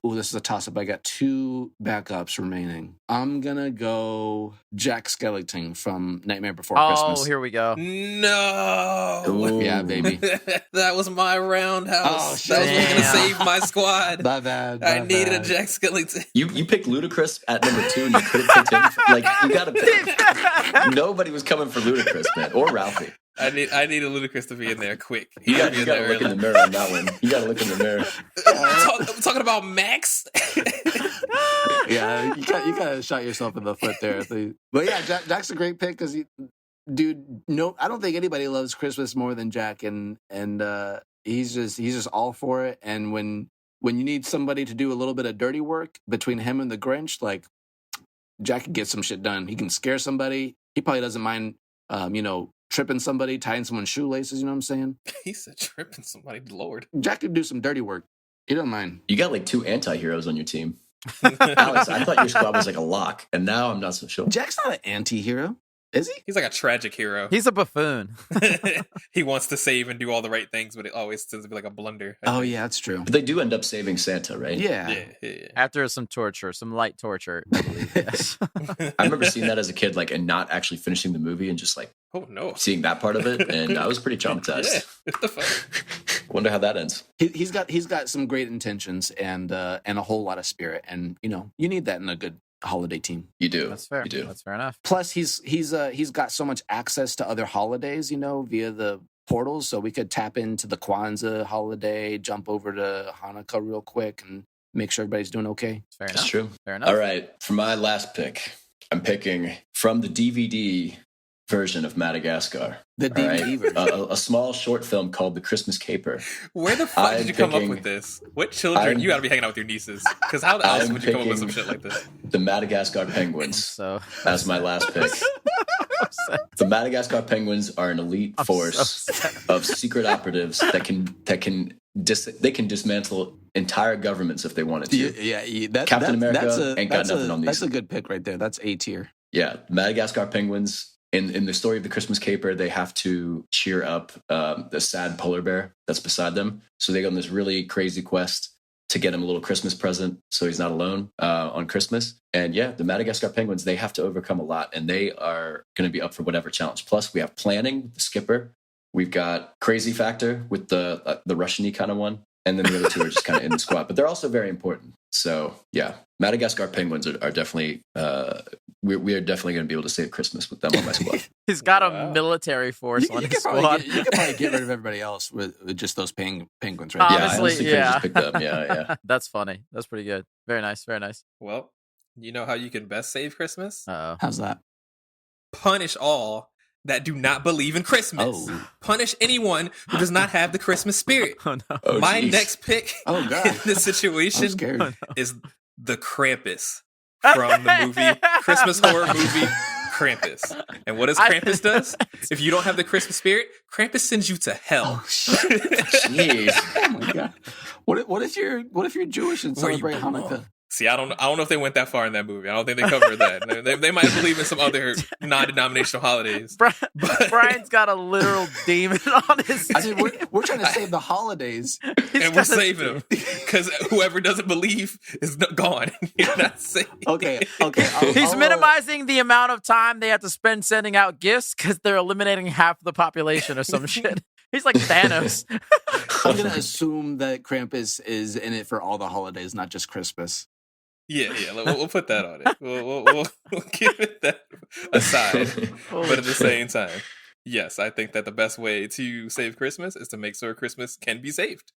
S2: Ooh, this is a toss-up. I got 2 backups remaining. I'm gonna go Jack Skellington from Nightmare Before Christmas.
S1: Oh, here we go.
S3: No.
S4: Ooh.
S2: Yeah, baby.
S3: That was my roundhouse.
S2: Oh, shit.
S3: That was going to save my squad.
S2: My bad.
S3: I needed a Jack Skellington.
S4: You picked Ludacris at number 2, and you could have picked him. Like you got to pick. Nobody was coming for Ludacris, man, or Ralphie.
S3: I need a Ludacris to be in there quick.
S4: You got to look in the mirror on that one. You got to look in the mirror.
S3: Talking about Max.
S2: Yeah, you kind of shot yourself in the foot there. But yeah, Jack's a great pick because no, I don't think anybody loves Christmas more than Jack, and he's just all for it. And when you need somebody to do a little bit of dirty work between him and the Grinch, like Jack can get some shit done. He can scare somebody. He probably doesn't mind, tripping somebody, tying someone's shoelaces. You know what I'm saying?
S3: He said tripping somebody. Lord,
S2: Jack could do some dirty work. He don't mind.
S4: You got like 2 anti-heroes on your team. Alex, I thought your squad was like a lock, and now I'm not so sure.
S2: Jack's not an anti-hero. Is he?
S3: He's like a tragic hero.
S1: He's a buffoon.
S3: He wants to save and do all the right things, but it always tends to be like a blunder. I
S2: Oh
S3: think.
S2: yeah, that's true.
S4: But they do end up saving Santa, right?
S2: Yeah.
S3: Yeah.
S1: After some torture, some light torture, I believe. Yes.
S4: I remember seeing that as a kid, like, and not actually finishing the movie and just like
S3: Oh no.
S4: seeing that part of it, and I was pretty traumatized.
S3: Yeah. What the fuck?
S4: Wonder how that ends.
S2: He's got some great intentions and a whole lot of spirit, and you need that in a good holiday team.
S4: You do.
S1: That's fair.
S4: You do.
S1: That's fair enough.
S2: Plus, he's got so much access to other holidays, via the portals. So we could tap into the Kwanzaa holiday, jump over to Hanukkah real quick, and make sure everybody's doing okay.
S1: Fair enough.
S4: That's true.
S1: Fair enough.
S4: All right. For my last pick, I'm picking from the DVD version of Madagascar.
S2: The
S4: All right?
S2: DVD version.
S4: A small short film called The Christmas Caper.
S3: Where the fuck
S4: I'm
S3: did you come up
S4: picking-
S3: with this? What children? You gotta be hanging out with your nieces. Because how else
S4: I'm
S3: would you come up with some
S4: picking-
S3: shit like this?
S4: The Madagascar Penguins
S1: So
S4: as my last pick. The Madagascar Penguins are an elite
S1: I'm so
S4: force
S1: sad.
S4: of secret operatives that can dismantle entire governments if they wanted to.
S2: Captain
S4: America ain't got nothing on these.
S2: That's a good pick right there. That's A tier.
S4: Yeah, Madagascar Penguins. In the story of the Christmas Caper, they have to cheer up the sad polar bear that's beside them. So they go on this really crazy quest to get him a little Christmas present so he's not alone on Christmas. And yeah, the Madagascar Penguins, they have to overcome a lot, and they are going to be up for whatever challenge. Plus, we have planning, the skipper. We've got crazy factor with the Russian-y kind of one. And then the other two are just kind of in the squad. But they're also very important. So yeah, Madagascar Penguins are definitely... we are definitely going to be able to save Christmas with them on my squad.
S1: He's got
S3: Wow.
S1: a military force on his squad.
S2: You could probably get rid of everybody else with just those penguins right
S4: Yeah,
S2: there.
S4: I
S1: Honestly,
S4: honestly could have
S1: yeah.
S4: just picked them. Yeah.
S1: That's funny. That's pretty good. Very nice. Very nice.
S3: Well, you know how you can best save Christmas?
S1: Uh-oh.
S2: How's that?
S3: Punish all that do not believe in Christmas.
S2: Oh.
S3: Punish anyone who does not have the Christmas spirit.
S1: Oh, no.
S4: Oh,
S3: My
S4: geez.
S3: next pick
S2: Oh, God.
S3: in this
S2: I'm
S3: situation
S2: scared.
S3: is the Krampus from the movie Christmas horror movie Krampus. And what does Krampus does? If you don't have the Christmas spirit, Krampus sends you to hell.
S2: Oh, shit.
S4: Jeez.
S2: Oh my God. What if you're Jewish and
S3: Where you
S2: celebrate
S3: belong.
S2: Hanukkah?
S3: See, I don't know if they went that far in that movie. I don't think they covered that. They might believe in some other non-denominational holidays. But-
S1: Brian's got a literal demon on his
S2: I said
S1: team.
S2: we're trying to save the holidays.
S1: He's
S3: And we're
S1: got a-
S3: saving them because whoever doesn't believe is gone. You're not safe.
S2: Okay.
S1: He's minimizing the amount of time they have to spend sending out gifts because they're eliminating half the population or some shit. He's like Thanos.
S2: I'm gonna assume that Krampus is in it for all the holidays, not just Christmas.
S3: Yeah. We'll put that on it. We'll give it that aside. But at the same time, yes, I think that the best way to save Christmas is to make sure Christmas can be saved.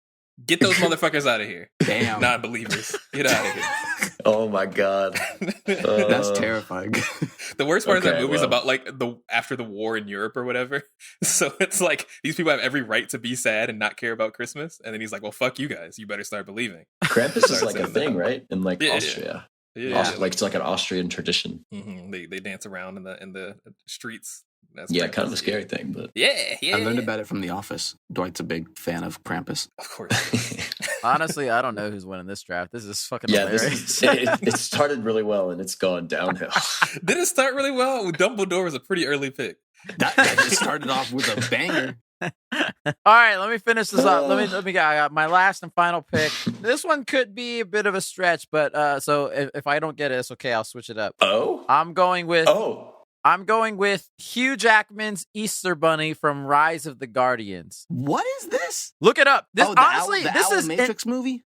S3: Get those motherfuckers out of here.
S2: Damn.
S3: Non-believers. Get out of here.
S4: Oh my God.
S2: That's terrifying.
S3: The worst part of that
S4: Okay,
S3: movie is
S4: well.
S3: about like after the war in Europe or whatever. So it's like these people have every right to be sad and not care about Christmas. And then he's like, well, fuck you guys. You better start believing.
S4: Krampus is
S3: Sorry,
S4: like a
S3: saying
S4: thing,
S3: that.
S4: right? In like
S3: Yeah, yeah.
S4: Austria.
S3: Yeah.
S4: Like it's like an Austrian tradition.
S3: They dance around in the streets. That's
S4: Yeah,
S3: Krampus.
S4: kind of a scary thing, but
S3: Yeah.
S2: I learned about it from The Office. Dwight's a big fan of Krampus.
S3: Of course.
S1: Honestly, I don't know who's winning this draft. This is fucking
S4: yeah,
S1: hilarious.
S4: it started really well and it's gone downhill.
S3: Did it start really well? Dumbledore was a pretty early pick.
S2: That just started off with a banger.
S1: All right, let me finish this up. Let me. I got my last and final pick. This one could be a bit of a stretch, but so if I don't get it, it's okay. I'll switch it up.
S4: Oh?
S1: I'm going with Hugh Jackman's Easter Bunny from Rise of the Guardians.
S2: What is this?
S1: Look it up. This
S2: the
S1: honestly,
S2: the
S1: this
S2: Owl
S1: is
S2: Matrix movie.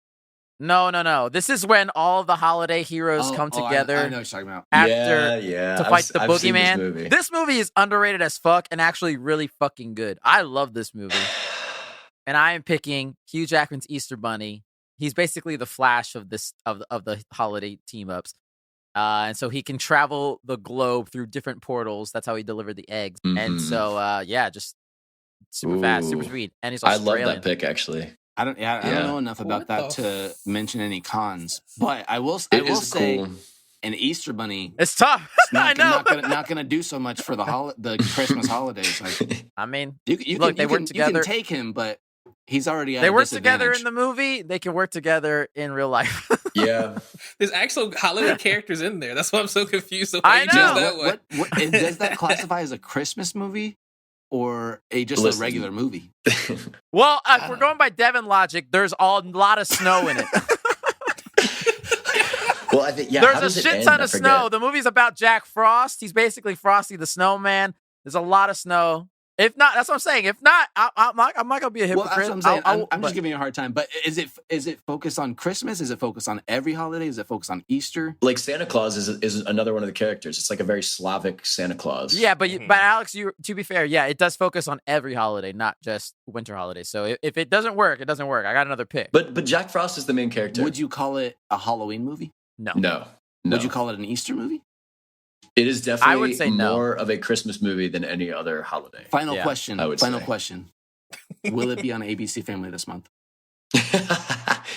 S1: No. This is when all of the holiday heroes come together.
S2: I know what you're talking about.
S1: After
S4: yeah.
S1: to fight the
S4: I've seen this
S1: boogeyman.
S4: movie.
S1: This movie is underrated as fuck and actually really fucking good. I love this movie. And I am picking Hugh Jackman's Easter Bunny. He's basically the Flash of the holiday team ups. And so he can travel the globe through different portals. That's how he delivered the eggs. And so just super fast, super
S4: Ooh.
S1: speed. And he's
S4: I
S1: Australian.
S4: love that pick actually.
S2: I don't know enough about
S3: What
S2: that
S3: the
S2: to mention any cons, but I will
S4: It
S2: say
S4: is cool.
S2: an Easter bunny.
S1: It's tough.
S2: It's
S1: I know.
S2: not gonna do so much for the Christmas holidays. Like,
S1: I mean,
S2: you
S1: Look, they
S2: can,
S1: work
S2: you
S1: together.
S2: can take him, but He's already at
S1: They
S2: a
S1: work together
S2: disadvantage.
S1: in the movie. They can work together in real life.
S4: Yeah.
S3: There's actual holiday characters in there. That's why I'm so confused. So
S1: I
S3: you chose
S1: know.
S3: that way.
S2: What does that classify as a Christmas movie or just
S4: Listen.
S2: a regular movie?
S1: Well, if we're going by Devin logic, there's a lot of snow in it.
S4: Well, I think, yeah.
S1: There's
S4: how
S1: a
S4: does it
S1: shit
S4: end?
S1: ton
S4: I
S1: of
S4: forget.
S1: snow. The movie's about Jack Frost. He's basically Frosty the Snowman. There's a lot of snow. If not, that's what I'm saying. If not, I'm not gonna be a
S2: Well,
S1: hypocrite.
S2: that's what I'm saying. I'm
S1: but-
S2: just giving you a hard time. But is it focused on Christmas? Is it focused on every holiday? Is it focused on Easter?
S4: Like Santa Claus is another one of the characters. It's like a very Slavic Santa Claus.
S1: Yeah, but but Alex, to be fair, yeah, it does focus on every holiday, not just winter holidays. So if it doesn't work, it doesn't work. I got another pick.
S4: But Jack Frost is the main character.
S2: Would you call it a Halloween movie?
S4: No.
S2: Would you call it an Easter movie?
S4: It is definitely
S1: I would say no.
S4: more of a Christmas movie than any other holiday.
S2: Final
S1: Yeah,
S2: question.
S4: I would
S2: Final
S4: say.
S2: question. Will it be on ABC Family this month?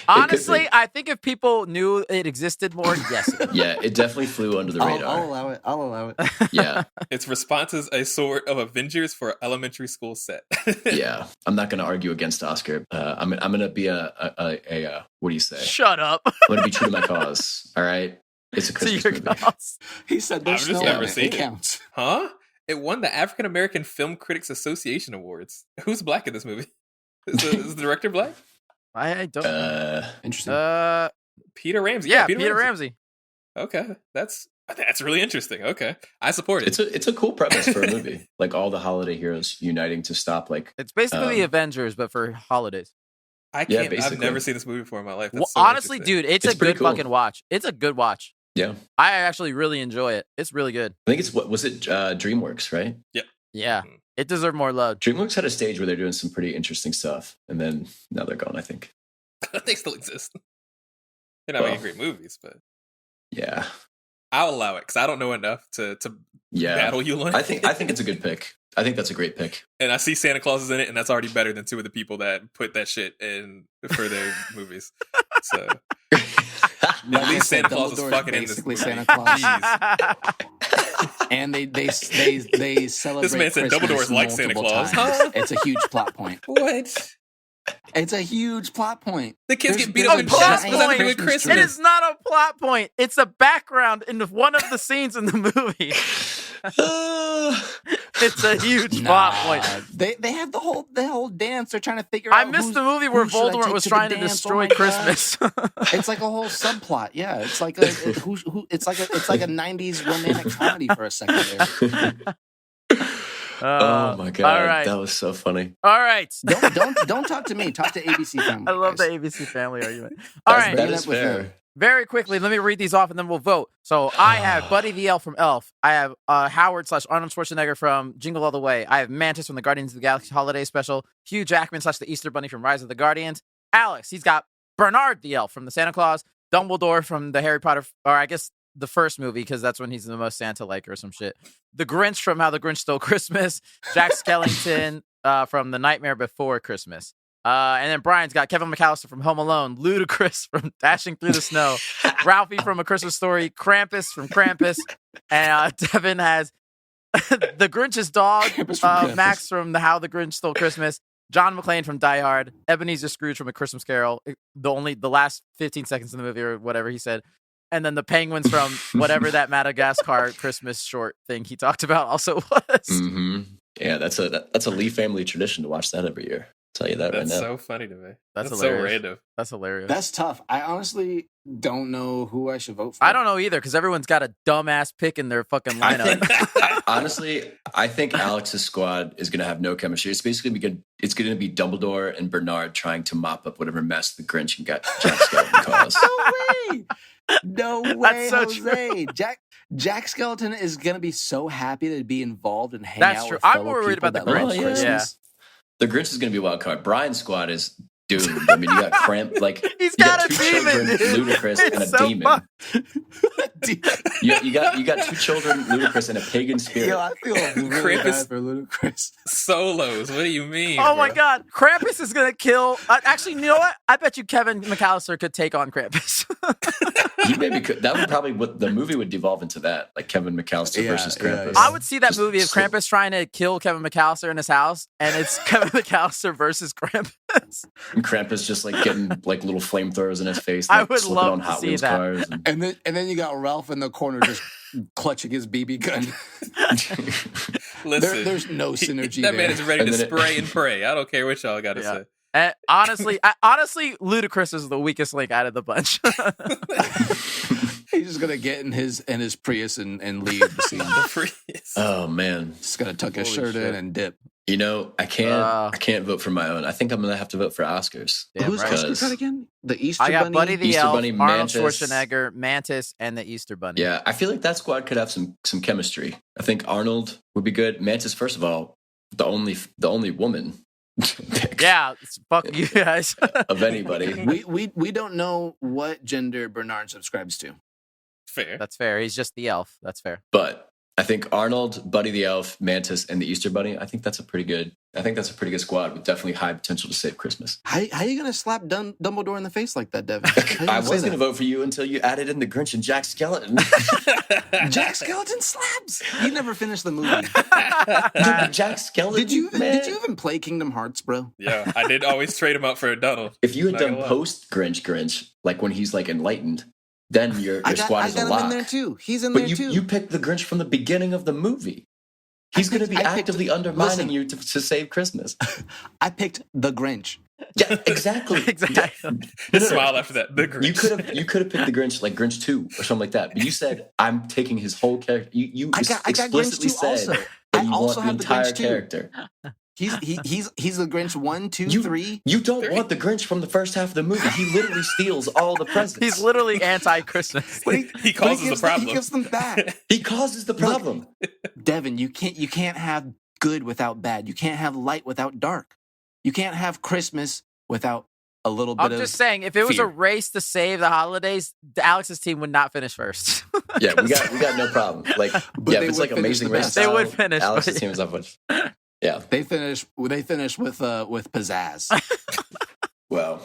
S1: Honestly, I think if people knew it existed more, yes. it would.
S4: Yeah, it definitely flew under the
S2: I'll
S4: radar.
S2: allow it. I'll allow it.
S4: Yeah,
S3: Its response is a sort of Avengers for elementary school set.
S4: yeah. I'm not going to argue against Oscar. I'm going to be a what do you say?
S1: Shut up.
S4: I'm going to be true to my cause. All right, it's a
S1: To
S4: Christmas
S1: your
S4: movie.
S1: cause.
S2: He said there's
S3: I've just
S2: snow
S3: never
S2: in it.
S3: seen
S2: It
S3: it.
S2: counts.
S3: Huh? It won the African American Film Critics Association Awards. Who's black in this movie? Is the director black?
S1: I don't.
S2: Interesting.
S3: Peter Ramsey.
S1: Yeah, Peter Ramsey.
S3: Okay, that's really interesting. Okay, I support it.
S4: It's a cool premise for a movie. Like all the holiday heroes uniting to stop like
S1: It's basically the Avengers, but for holidays.
S3: I
S4: Yeah,
S3: can't. I've
S4: basically.
S3: never seen this movie before in my life. That's
S1: Well,
S3: so
S1: honestly,
S3: interesting.
S1: dude, it's
S4: It's
S1: a
S4: pretty
S1: good
S4: cool.
S1: fucking watch. It's a good watch.
S4: yeah.
S1: I actually really enjoy it. It's really good.
S4: I think it's what was it DreamWorks, right?
S1: Yeah, it deserved more love.
S4: DreamWorks had a stage where they're doing some pretty interesting stuff, and then now they're gone. I think.
S3: they still exist. They're not making great movies, but
S4: Yeah,
S3: I'll allow it because I don't know enough to
S4: yeah.
S3: battle you on.
S4: I think it's a good pick. I think that's a great pick.
S3: and I see Santa Claus is in it, and that's already better than two of the people that put that shit in for their movies. So
S2: Like
S3: at
S2: I
S3: least
S2: said,
S3: Santa Claus is
S2: Dumbledore's
S3: fucking in this
S2: basically
S3: movie.
S2: Santa Claus.
S3: Jeez.
S2: And they celebrate
S3: This man said
S2: Christmas
S3: Dumbledore is like Santa
S2: multiple
S3: Claus.
S2: times.
S3: Huh?
S2: It's a huge plot point.
S3: What?
S2: It's a huge plot point.
S3: The kids
S2: There's
S3: get beat
S2: been
S3: up
S1: a
S3: in
S1: plot
S3: chess. What's that to do
S1: point.
S3: with
S2: It
S1: It
S3: Christmas?
S1: is not a plot point. It's a background in one of the scenes in the movie. It's a huge plot point.
S2: They have the whole dance. They're trying to figure
S1: I
S2: out.
S1: missed the movie where
S2: who should I
S1: Voldemort
S2: take
S1: was
S2: to the
S1: trying to
S2: dance?
S1: destroy
S2: Oh my God.
S1: Christmas.
S2: It's like a whole subplot. Yeah, it's like a it's like a '90s romantic comedy for a second there.
S4: Oh my god,
S1: all right.
S4: that was so funny.
S1: All right.
S2: Don't talk to me. Talk to ABC Family.
S1: I love the
S2: guys.
S1: ABC Family argument. All right.
S4: That
S2: Bring
S4: is
S2: it up with
S4: fair.
S2: them.
S1: Very quickly, let me read these off and then we'll vote. So I have Buddy the Elf from Elf. I have Howard/Arnold Schwarzenegger from Jingle All the Way. I have Mantis from the Guardians of the Galaxy Holiday Special. Hugh Jackman/the Easter Bunny from Rise of the Guardians. Alex, he's got Bernard the Elf from the Santa Claus. Dumbledore from the Harry Potter, or I guess the first movie, because that's when he's the most Santa-like or some shit. The Grinch from How the Grinch Stole Christmas. Jack Skellington from The Nightmare Before Christmas. And then Brian's got Kevin McAllister from Home Alone, Ludacris from Dashing Through the Snow, Ralphie from A Christmas Story, Krampus from Krampus, and Devin has the Grinch's dog,
S2: Krampus from Krampus.
S1: Max from the How the Grinch Stole Christmas, John McClane from Die Hard, Ebenezer Scrooge from A Christmas Carol, the last 15 seconds in the movie or whatever he said, and then the Penguins from whatever that Madagascar Christmas short thing he talked about also was.
S4: Mm-hmm. Yeah, that's a Lee family tradition to watch that every year. I'll tell you that
S3: That's
S4: right now.
S3: so funny to me.
S1: That's
S3: so
S1: hilarious.
S3: random.
S1: That's hilarious.
S2: That's tough. I honestly don't know who I should vote for.
S1: I don't know either because everyone's got a dumbass pick in their fucking
S4: I
S1: lineup.
S4: think, honestly, I think Alex's squad is going to have no chemistry. It's basically going to be Dumbledore and Bernard trying to mop up whatever mess the Grinch and Jack Skellington caused.
S2: No way. No way,
S1: so
S2: Jose. Jack Skeleton is gonna be so happy to be involved and hang
S1: That's
S2: out
S1: true.
S2: with
S1: I'm
S2: fellow
S1: more worried
S2: people
S1: about the
S2: that
S1: Grinch.
S2: love
S4: yeah.
S2: Christmas.
S4: The Grinch is going to be a wild card. Brian's squad is Dude, I mean, you got Cramp. Like
S1: He's
S4: you
S1: got
S4: got
S1: a
S4: two
S1: demon,
S4: children,
S1: dude.
S4: Ludacris, and a
S1: It's so
S4: demon.
S1: fucked.
S4: You got two children, Ludacris, and a pagan spirit.
S2: Yo, I feel really
S3: Krampus-
S2: bad for Ludacris.
S3: Solos. What do you mean?
S1: Oh my
S3: bro?
S1: God, Krampus is gonna kill. Actually, you know what? I bet you Kevin McAllister could take on Krampus.
S4: He maybe could. That would probably what the movie would devolve into that, like Kevin McAllister
S2: Yeah,
S4: versus
S2: yeah,
S4: Krampus.
S2: yeah.
S1: I would see that
S4: Just
S1: movie of
S4: slow-
S1: Krampus trying to kill Kevin McAllister in his house, and it's Kevin McAllister versus Krampus.
S4: And Krampus just like getting like little flamethrowers in his face.
S1: I
S4: Like,
S1: would
S4: slipping
S1: love
S4: on
S1: to
S4: Hot
S1: see
S4: Wheels
S1: that.
S4: cars.
S2: And then you got Ralph in the corner just clutching his BB gun.
S3: Listen,
S2: There's no synergy
S3: that
S2: there.
S3: man is ready
S4: And
S3: to
S4: then
S3: spray and pray. I don't care what y'all got to
S1: Yeah.
S3: say.
S1: And honestly, Ludacris is the weakest link out of the bunch.
S2: He's just gonna get in his Prius and leave the scene.
S3: The Prius.
S4: Oh man,
S2: Just gonna tuck his
S1: Holy
S2: shirt
S1: shit.
S2: in and dip.
S4: you know I can't vote for my own. I think I'm gonna have to vote for Oscars.
S1: Damn
S2: Who's
S1: right.
S2: Oscar cut again? The Easter
S1: I got
S2: Bunny.
S1: Buddy the
S4: Easter
S1: Elf,
S4: Bunny,
S1: Arnold
S4: Mantis.
S1: Schwarzenegger, Mantis, and the Easter Bunny.
S4: Yeah, I feel like that squad could have some chemistry. I think Arnold would be good. Mantis, first of all, the only woman pick
S1: Yeah, fuck you guys.
S4: of anybody.
S2: we don't know what gender Bernard subscribes to.
S3: Fair.
S1: That's fair. He's just the elf. That's fair.
S4: But I think Arnold, Buddy the Elf, Mantis, and the Easter Bunny. I think that's a pretty good squad with definitely high potential to save Christmas.
S2: How are you gonna slap Dumbledore in the face like that, Devin?
S4: I was going to vote for you until you added in the Grinch and Jack Skeleton.
S2: Jack Skeleton slaps. You never finished the movie.
S4: Dude, Jack Skeleton.
S2: Did you
S4: man.
S2: even play Kingdom Hearts, bro?
S3: Yeah, I did always trade him up for a Donald.
S4: If you had
S3: Not
S4: done
S3: gonna lie.
S4: post Grinch, like when he's like enlightened, then your
S2: I
S4: squad
S2: got
S4: is a
S2: him
S4: lock.
S2: in there too. He's in
S4: But
S2: there too.
S4: you picked the Grinch from the beginning of the movie. He's going to be
S2: I picked-
S4: actively undermining
S2: listen.
S4: you to save Christmas.
S2: I picked the Grinch.
S4: Yeah, exactly.
S1: Exactly.
S3: Just smile after that. The Grinch.
S4: You could have picked the Grinch like Grinch 2 or something like that. But you said I'm taking his whole character. You
S2: I got
S4: explicitly
S2: Grinch 2
S4: said
S2: also.
S4: that
S2: I
S4: you
S2: also
S4: want
S2: have
S4: the
S2: the
S4: entire
S2: Grinch 2.
S4: character.
S2: He's the Grinch 1, 2, 3.
S4: You don't want the Grinch from the first half of the movie. He literally steals all the presents.
S1: He's literally anti-Christmas.
S2: But
S3: He causes
S2: gives
S3: the problem.
S2: He gives them back.
S4: He causes the problem.
S2: Devin, you can't have good without bad. You can't have light without dark. You can't have Christmas without a little bit
S1: I'm
S2: of.
S1: just saying, if it was
S2: fear.
S1: a race to save the holidays, Alex's team would not finish first.
S4: Yeah, we got no problem. Like,
S2: But
S4: yeah,
S2: they
S4: if it's
S2: would
S4: like
S2: finish
S4: Amazing
S2: the
S4: Race,
S2: best.
S1: They would
S4: style,
S1: finish,
S4: Alex's
S1: but-
S4: team is up with. Yeah,
S2: They finish with pizzazz.
S4: well,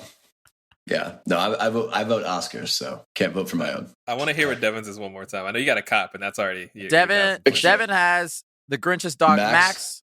S4: yeah. No, I vote Oscars, so can't vote for my own.
S3: I want to hear what Devin's is one more time. I know you got a cop, and that's already you're
S1: Devin
S3: down.
S1: Devin has the Grinch's dog Max.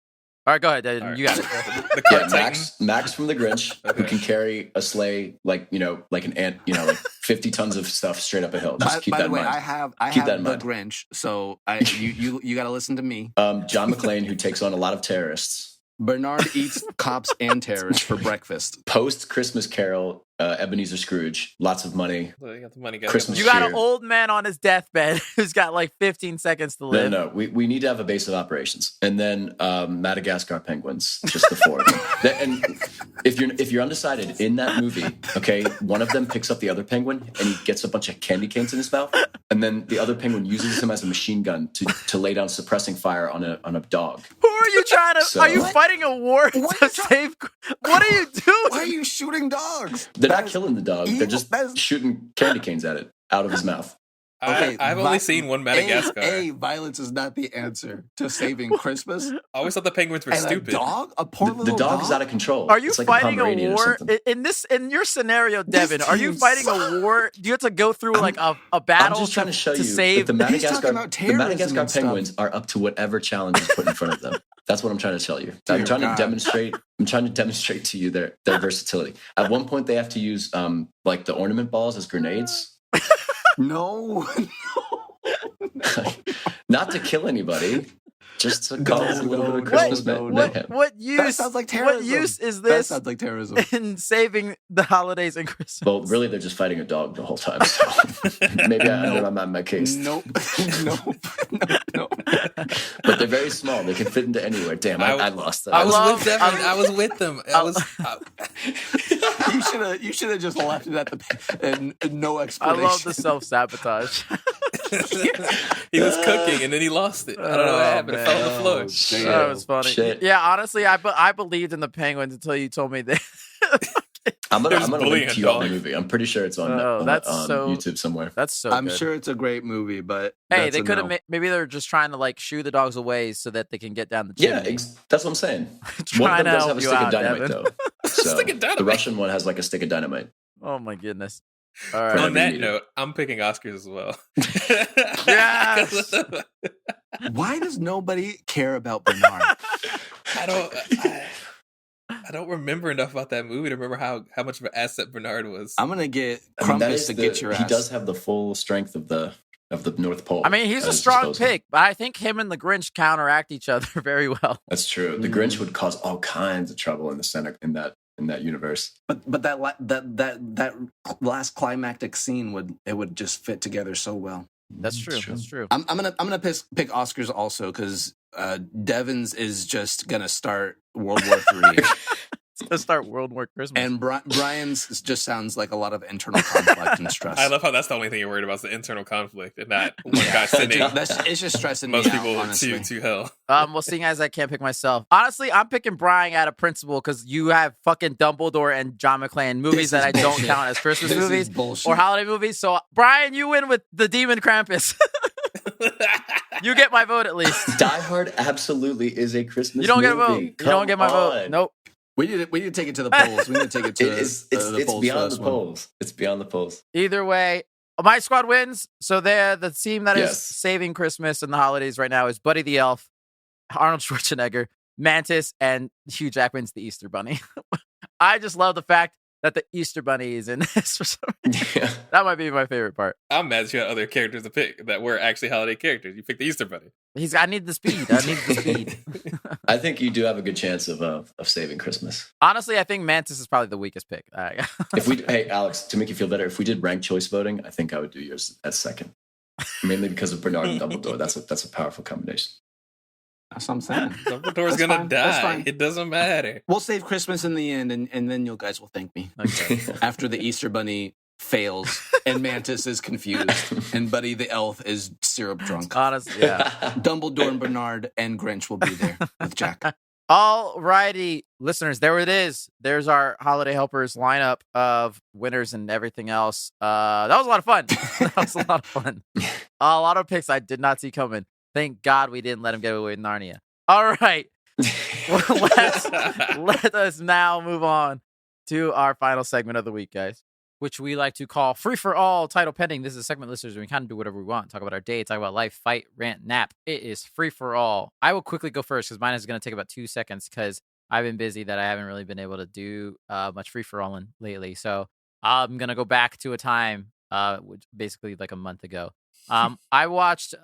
S1: All right, go ahead, Devin.
S3: All right.
S1: You got it.
S3: The
S4: Yeah,
S3: cart titan.
S4: Max from the Grinch, who
S3: Okay.
S4: can carry a sleigh like an ant, like 50 tons of stuff straight up a hill. Just keep
S2: By
S4: that
S2: the
S4: in
S2: way,
S4: mind.
S2: I
S4: Keep that
S2: have
S4: in
S2: the
S4: mind.
S2: Grinch, so you got to listen to me.
S4: John McClane, who takes on a lot of terrorists.
S2: Bernard eats cops and terrorists for breakfast.
S4: Post Christmas Carol, Ebenezer Scrooge, lots of money.
S3: Well, you got the money, guys.
S4: Christmas
S1: You got
S4: cheer.
S1: an old man on his deathbed who's got like 15 seconds to live.
S4: No. We need to have a base of operations, and then Madagascar penguins, just the four of them. And if you're undecided in that movie, okay, one of them picks up the other penguin and he gets a bunch of candy canes in his mouth, and then the other penguin uses him as a machine gun to lay down suppressing fire on a dog.
S1: Who are you trying to?
S4: So-
S1: are you
S2: What?
S1: fighting a war
S2: What
S1: to
S2: are you try-
S1: save? What are you doing?
S2: Why are you shooting dogs?
S4: They're
S2: That
S4: not
S2: is
S4: killing the dog;
S2: evil.
S4: they're just
S2: That is-
S4: shooting candy canes at it out of his mouth.
S2: Okay,
S3: I've only seen one Madagascar.
S2: Violence is not the answer to saving Christmas.
S3: I always thought the penguins were
S2: And
S3: stupid.
S2: a dog, a poor
S4: The
S2: little
S4: dog is
S2: dog.
S4: out of control.
S1: Are you
S4: It's like
S1: fighting a
S4: Pomeranian or
S1: war
S4: something.
S1: in your scenario, Devin? Are you
S2: team
S1: fighting
S2: sucks.
S1: a war? Do you have to go through like a
S4: I'm
S1: battle
S4: just trying to show you
S1: save?
S4: that the
S2: He's talking about terrorism
S4: Madagascar
S2: and stuff.
S4: penguins are up to whatever challenge is put in front of them. That's what I'm trying to tell you. I'm
S2: Dear
S4: trying
S2: God.
S4: to demonstrate. I'm trying to demonstrate to you their versatility. At one point, they have to use like the ornament balls as grenades,
S2: No,
S4: not to kill anybody, just to cause a little bit of
S2: no,
S4: Christmas
S2: no,
S4: mayhem.
S1: What use?
S2: that sounds like
S1: What
S2: terrorism.
S1: use is
S2: that
S1: this
S2: sounds like terrorism.
S1: in saving the holidays and Christmas?
S4: Well, really, they're just fighting a dog the whole time. So maybe I undermine my case.
S2: Nope, nope, nope.
S4: But they're very small. They can fit into anywhere. Damn, I lost that.
S3: I was
S1: love-
S3: with Devin. I was with them.
S2: You should have just left it at the and no
S1: I
S2: explanation.
S1: love the self-sabotage.
S3: He was cooking and then he lost it. I don't know what happened. It fell on the floor.
S2: Damn.
S1: That was funny.
S4: Shit.
S1: Yeah, honestly, I believed in the penguins until you told me that.
S4: I'm
S3: There's
S4: gonna
S3: bullying
S4: link
S3: a
S4: to you on the
S3: dog.
S4: movie. I'm pretty sure it's on, YouTube somewhere.
S1: That's so
S2: I'm
S1: good.
S2: sure it's a great movie, but
S1: Hey,
S2: that's
S1: they
S2: a
S1: could have.
S2: no.
S1: Maybe they're just trying to like shoo the dogs away so that they can get down the
S4: Yeah,
S1: chimney.
S4: that's what I'm saying. One of
S1: Trying
S4: them
S1: to
S4: does
S1: help
S4: have a
S1: you
S4: stick
S1: out,
S4: of dynamite,
S1: Devin.
S4: though. So
S3: Stick of dynamite.
S4: the Russian one has like a stick of dynamite.
S1: Oh my goodness! All
S4: Whenever
S1: right.
S3: On that
S4: you need
S3: note, I'm picking Oscars as well.
S1: Yes!
S2: Why does nobody care about Bernard?
S3: I don't remember enough about that movie to remember how much of an asset Bernard was.
S2: I'm gonna get
S4: I mean,
S2: Crumpus to get your ass.
S4: He does have the full strength of the North Pole.
S1: I mean, he's
S4: at
S1: a
S4: his
S1: strong
S4: disposal.
S1: pick, but I think him and the Grinch counteract each other very well.
S4: That's true. The Grinch would cause all kinds of trouble in the center in that universe.
S2: But that last climactic scene would just fit together so well.
S1: That's true. That's true.
S2: I'm gonna pick Oscars also because Devin's is just gonna start World War III.
S1: Let's start World War Christmas.
S2: And Brian's just sounds like a lot of internal conflict and stress.
S3: I love how that's the only thing you're worried about is the internal conflict and not one guy sending
S2: It's just stressing
S3: most
S2: me
S3: people
S2: out, honestly.
S3: to hell.
S1: Well, seeing as I can't pick myself, honestly, I'm picking Brian out of principle because you have fucking Dumbledore and John McClane movies that I don't count as Christmas movies or holiday movies. So, Brian, you win with the Demon Krampus. You get my vote at least.
S4: Die Hard absolutely is a Christmas.
S1: You don't get a vote.
S4: movie.
S1: You don't get my vote. Nope.
S2: We need to take it to the polls. We need to take it to
S4: It's
S2: the polls.
S4: beyond the polls. It's beyond the polls.
S1: Either way, my squad wins. So they're the team that is
S4: Yes.
S1: saving Christmas and the holidays right now is Buddy the Elf, Arnold Schwarzenegger, Mantis, and Hugh Jackman's the Easter Bunny. I just love the fact that the Easter Bunny is in this for some reason.
S4: Yeah.
S1: That might be my favorite part.
S3: I'm mad that you had other characters to pick that were actually holiday characters. You picked the Easter Bunny.
S1: I need the speed. I need the speed.
S4: I think you do have a good chance of saving Christmas.
S1: Honestly, I think Mantis is probably the weakest pick. All right.
S4: Hey Alex, to make you feel better, if we did ranked choice voting, I think I would do yours at second, mainly because of Bernard and Dumbledore. That's a powerful combination.
S2: That's what I'm saying.
S3: Dumbledore's
S2: That's
S3: gonna
S2: fine. That's
S3: die.
S2: fine.
S3: It doesn't matter.
S2: We'll save Christmas in the end, and then you guys will thank me
S1: Okay.
S2: after the Easter Bunny fails and Mantis is confused and Buddy the Elf is syrup drunk.
S1: Honestly, yeah.
S2: Dumbledore and Bernard and Grinch will be there with Jack.
S1: All righty, listeners, there it is. There's our holiday helpers lineup of winners and everything else. That was a lot of fun. That was a lot of fun. A lot of picks I did not see coming. Thank God we didn't let him get away with Narnia. All right. Let us now move on to our final segment of the week, guys, which we like to call Free for All, title pending. This is a segment, listeners, where we kind of do whatever we want. Talk about our day, talk about life, fight, rant, nap. It is free for all. I will quickly go first because mine is going to take about 2 seconds because I've been busy that I haven't really been able to do much free for all lately. So I'm going to go back to a time, which basically like a month ago. I watched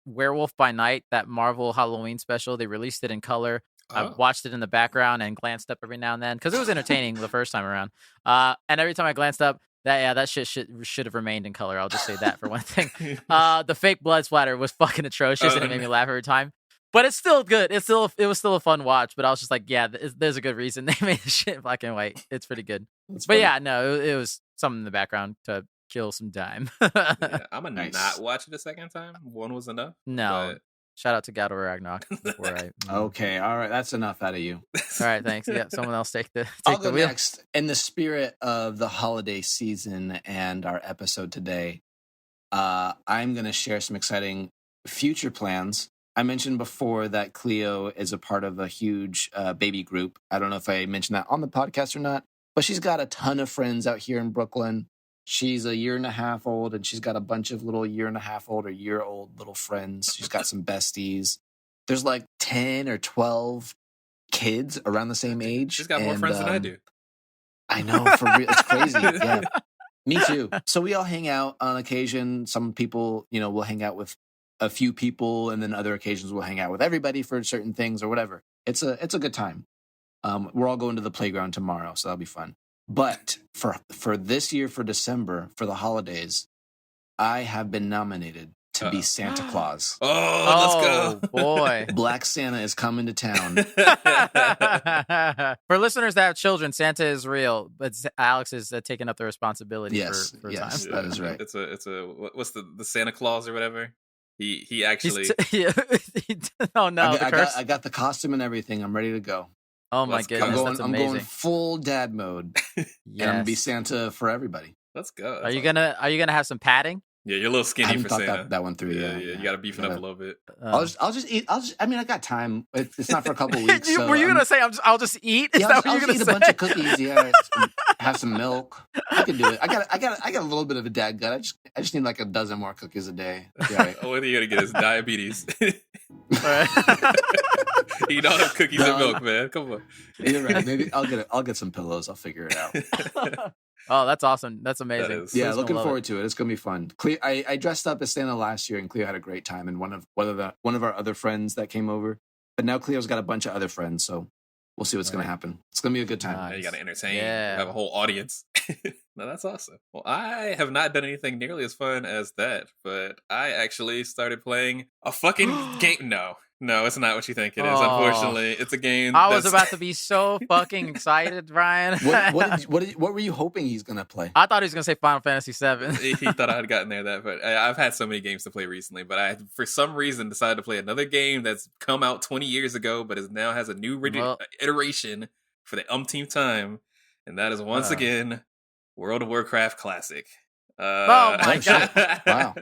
S1: Werewolf by Night, that Marvel Halloween special. They released it in color. I watched it in the background and glanced up every now and then because it was entertaining the first time around. And every time I glanced up, that shit should have remained in color. I'll just say that for one thing. The fake blood splatter was fucking atrocious and it made me laugh every time. But it's still good. It was still a fun watch. But I was just like, yeah, there's a good reason they made this shit in black and white. It's pretty good. But yeah, no, it was something in the background to kill some time.
S3: Yeah, I'm gonna
S2: Nice.
S3: not watch it a second time. One was enough.
S1: No.
S3: but-
S1: Shout out to God of Ragnarok. Before I,
S2: Okay, all right, that's enough out of you.
S1: All right, thanks. Yeah, someone else take the
S2: I'll go
S1: wheel.
S2: next. In the spirit of the holiday season and our episode today, I'm going to share some exciting future plans. I mentioned before that Cleo is a part of a huge baby group. I don't know if I mentioned that on the podcast or not, but she's got a ton of friends out here in Brooklyn. She's a year and a half old, and she's got a bunch of little year and a half old or year old little friends. She's got some besties. There's like 10 or 12 kids around the same age.
S3: She's got more friends than I do.
S2: I know, for real. It's crazy. Yeah. Me too. So we all hang out on occasion. Some people, will hang out with a few people, and then other occasions we'll hang out with everybody for certain things or whatever. It's a good time. We're all going to the playground tomorrow, so that'll be fun. But for this year, for December, for the holidays, I have been nominated to be Santa Claus.
S3: Oh, let's go.
S1: Boy.
S2: Black Santa is coming to town.
S1: For listeners that have children, Santa is real, but Alex is taking up the responsibility
S2: Yes,
S1: for
S2: yes.
S1: time.
S2: That is right.
S3: It's a what's the Santa Claus or whatever? He actually
S1: Oh no, the curse.
S2: I got the costume and everything. I'm ready to go.
S1: Oh my
S3: Let's go.
S1: goodness, that's
S2: I'm
S1: amazing.
S2: going full dad mode, and I'm gonna be
S1: Yes.
S2: Santa for everybody.
S3: Let's go.
S1: Are you gonna have some padding?
S3: Yeah, you're a little
S2: I
S3: skinny
S2: haven't
S3: for
S2: thought
S3: Santa.
S2: that one through.
S3: Yeah,
S2: Yeah,
S3: you got to beef it up a little bit.
S2: I'll just eat. I mean, I got time. It's not for a couple weeks.
S1: You-
S2: so
S1: were you
S2: I'm-
S1: gonna say I'll just eat? Is
S2: Yeah,
S1: that
S2: I'll
S1: what you're
S2: just
S1: gonna
S2: eat
S1: say?
S2: a bunch of cookies. Yeah, have some milk. I can do it. I got a little bit of a dad gut. I just need like a dozen more cookies a day. Yeah, right.
S3: What are you gonna get is diabetes.
S1: Right.
S3: Eat all them cookies and milk, man. Come on.
S2: You're right. Maybe I'll get some pillows. I'll figure it out.
S1: Oh, that's awesome. That's amazing.
S3: That is.
S2: Yeah,
S1: Cleo's gonna
S2: looking
S1: love
S2: forward
S1: it.
S2: to it. It's gonna be fun. Cleo, I dressed up as Santa last year, and Cleo had a great time. And one of our other friends that came over, but now Cleo's got a bunch of other friends, so we'll see what's gonna happen. It's gonna be a good time.
S1: Nice.
S3: You got to entertain.
S1: Yeah.
S3: Have a whole audience. No, that's awesome. Well, I have not done anything nearly as fun as that, but I actually started playing a fucking game. No, it's not what you think it is.
S1: Oh.
S3: Unfortunately, it's a game.
S1: I was
S3: that's-
S1: about to be so fucking excited, Ryan.
S2: What were you hoping he's gonna play?
S1: I thought he was gonna say Final Fantasy VII.
S3: He thought I had gotten there that, but I've had so many games to play recently. But I, for some reason, decided to play another game that's come out 20 years ago, but is now has a new iteration for the umpteenth time, and that is once again World of Warcraft Classic.
S1: Oh my God.
S2: Wow.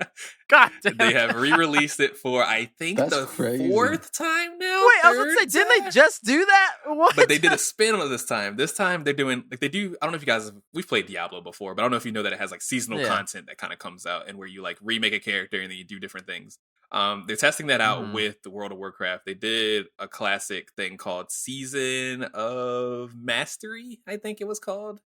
S1: God damn.
S3: They have re-released it for I think
S2: That's
S3: the
S2: crazy.
S3: fourth time now.
S1: Wait, I was gonna say,
S3: third
S1: didn't they
S3: time?
S1: just do that? What?
S3: But they did a spin on it this time. This time they're doing like they do. I don't know if you guys we've played Diablo before, but I don't know if you know that it has like seasonal
S1: Yeah.
S3: content that kind of comes out and where you like remake a character and then you do different things. They're testing that out
S1: Mhm.
S3: with the World of Warcraft. They did a classic thing called Season of Mastery, I think it was called.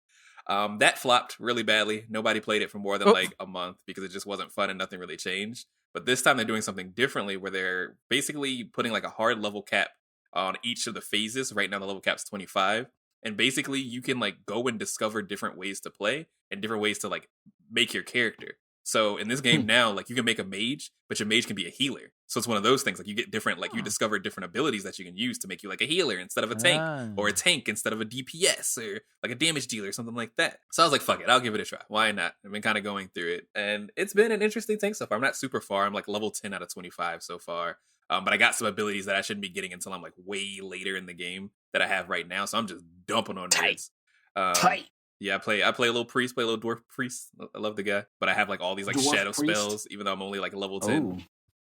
S3: That flopped really badly. Nobody played it for more than
S1: Oh.
S3: like a month because it just wasn't fun and nothing really changed. But this time they're doing something differently where they're basically putting like a hard level cap on each of the phases. Right now the level cap's 25. And basically you can like go and discover different ways to play and different ways to like make your character. So in this game now, like you can make a mage, but your mage can be a healer. So it's one of those things like you get different, like you discover different abilities that you can use to make you like a healer instead of a tank, or a tank instead of a DPS, or like a damage dealer or something like that. So I was like, fuck it, I'll give it a try. Why not? I've been kind of going through it, and it's been an interesting thing so far. I'm not super far. I'm like level 10 out of 25 so far. But I got some abilities that I shouldn't be getting until I'm like way later in the game that I have right now. So I'm just dumping on nerds.
S2: Tight.
S3: Yeah, I play a little priest, play a little dwarf priest. I love the guy, but I have like all these like
S2: Dwarf
S3: shadow
S2: priest?
S3: spells, even though I'm only like level 10.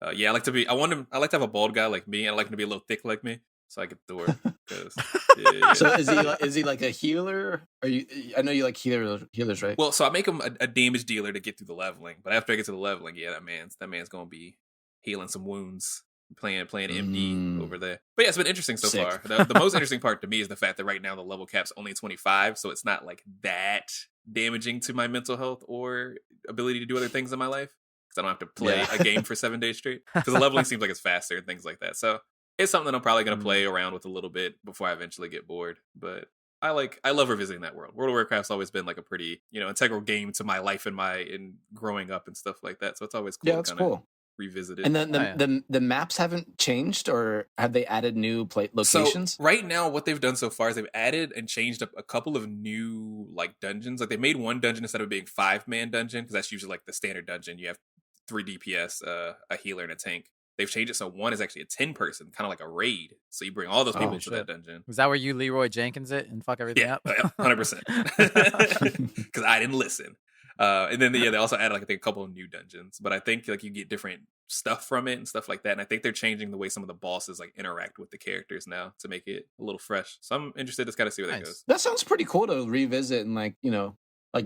S2: Oh,
S3: Yeah, I like to have a bald guy like me, and I like him to be a little thick like me, so I get dwarf. 'Cause, yeah.
S2: so is he like a healer? Are you? I know you like healers, right?
S3: Well, so I make him a damage dealer to get through the leveling, but after I get to the leveling, yeah, that man's gonna be healing some wounds, playing MD over there. But yeah, it's been interesting so
S2: Sick.
S3: far. The most interesting part to me is the fact that right now the level cap's only 25, so it's not like that damaging to my mental health or ability to do other things in my life. Because I don't have to play a game for 7 days straight. Because the leveling seems like it's faster and things like that. So it's something that I'm probably going to play around with a little bit before I eventually get bored. But I love revisiting that world. World of Warcraft's always been like a pretty, integral game to my life and growing up and stuff like that. So it's always cool
S2: Yeah,
S3: to
S2: that's
S3: kind of
S2: cool.
S3: revisit it.
S2: And then the maps haven't changed, or have they added new locations?
S3: So right now, what they've done so far is they've added and changed up a couple of new like dungeons. Like they made one dungeon instead of being 5-man dungeon, because that's usually like the standard dungeon. You have 3 DPS, a healer, and a tank. They've changed it so one is actually a 10-person, kind of like a raid. So you bring all those people to that dungeon.
S1: Was that where you Leroy Jenkins it and fuck everything up?
S3: 100%. Because I didn't listen. And then they also added like I think a couple of new dungeons, but I think like you get different stuff from it and stuff like that. And I think they're changing the way some of the bosses like interact with the characters now to make it a little fresh. So I'm interested to kind of see where that goes.
S2: That sounds pretty cool to revisit and like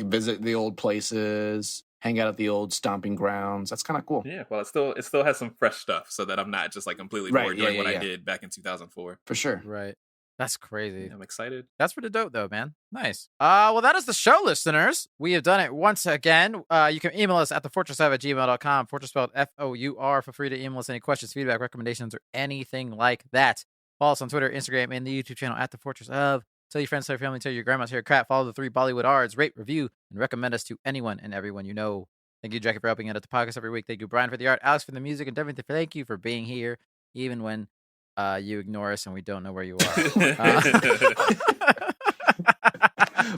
S2: visit the old places, hang out at the old stomping grounds. That's kind of cool.
S3: Yeah, well, it still has some fresh stuff, so that I'm not just like completely bored doing what I did back in 2004.
S2: For sure.
S1: Right. That's crazy.
S3: Yeah, I'm excited.
S1: That's pretty dope, though, man. Nice. Well, that is the show, listeners. We have done it once again. You can email us at thefourtress@gmail.com. Fortress spelled FOUR. Feel free to email us any questions, feedback, recommendations, or anything like that. Follow us on Twitter, Instagram, and the YouTube channel at The Fortress of. Tell your friends, tell your family, tell your grandmas, tell your crap. Follow the 3 Bollywood Ards. Rate, review, and recommend us to anyone and everyone you know. Thank you, Jackie, for helping out at the podcast every week. Thank you, Brian, for the art, Alex for the music, and Devin, thank you for being here, even when you ignore us and we don't know where you are.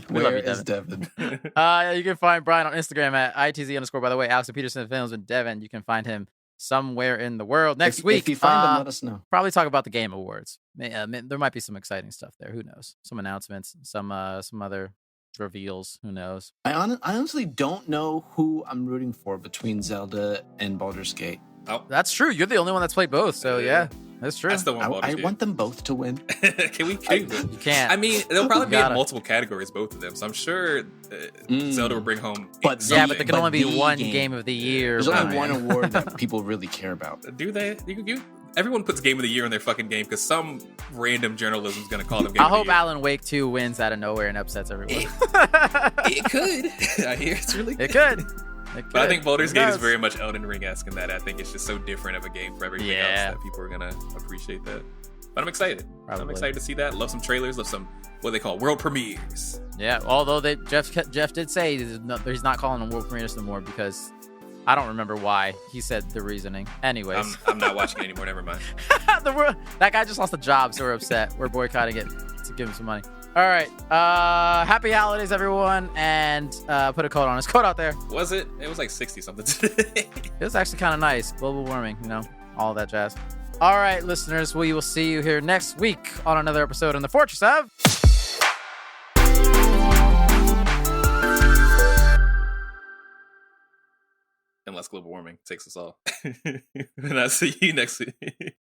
S1: We love
S2: Where
S1: you,
S2: is
S1: Devin.
S2: Devin?
S1: You can find Brian on Instagram at ITZ_. By the way, Alex Peterson Films, and Devin, you can find him somewhere in the world. Next week,
S2: if you find them, let us know.
S1: Probably talk about the Game Awards. There might be some exciting stuff there. Who knows? Some announcements, some other reveals. Who knows?
S2: I honestly don't know who I'm rooting for between Zelda and Baldur's Gate.
S3: Oh,
S1: that's true. You're the only one that's played both, so yeah, that's true.
S3: That's the one.
S2: I want them both to win.
S3: Can we?
S1: You can't.
S3: I mean, they'll probably be in multiple categories, both of them. So I'm sure Zelda will bring home.
S2: But
S1: there can only be one game of the year.
S2: There's only one award that people really care about.
S3: Do they? Everyone puts Game of the Year in their fucking game because some random journalism is going to call them Game of the Year.
S1: I hope Alan Wake 2 wins out of nowhere and upsets everyone.
S3: It could. I hear it's really good.
S1: It could.
S3: But I think Baldur's Gate is very much Elden Ring-esque in that. I think it's just so different of a game for everything else that people are going to appreciate that. But I'm excited.
S1: Probably.
S3: I'm excited to see that. Love some trailers. Love some, what they call, world premieres.
S1: Yeah, although Jeff did say he's not calling them world premieres anymore because I don't remember why. He said the reasoning. Anyways.
S3: I'm not watching it anymore. Never mind.
S1: That guy just lost a job, so we're upset. We're boycotting it to give him some money. All right. Happy holidays, everyone. And put a coat on. His coat out there.
S3: Was it? It was like 60 something today.
S1: It was actually kind of nice. Global warming, all that jazz. All right, listeners. We will see you here next week on another episode in the Fourtress of...
S3: Unless global warming takes us all. And I'll see you next week.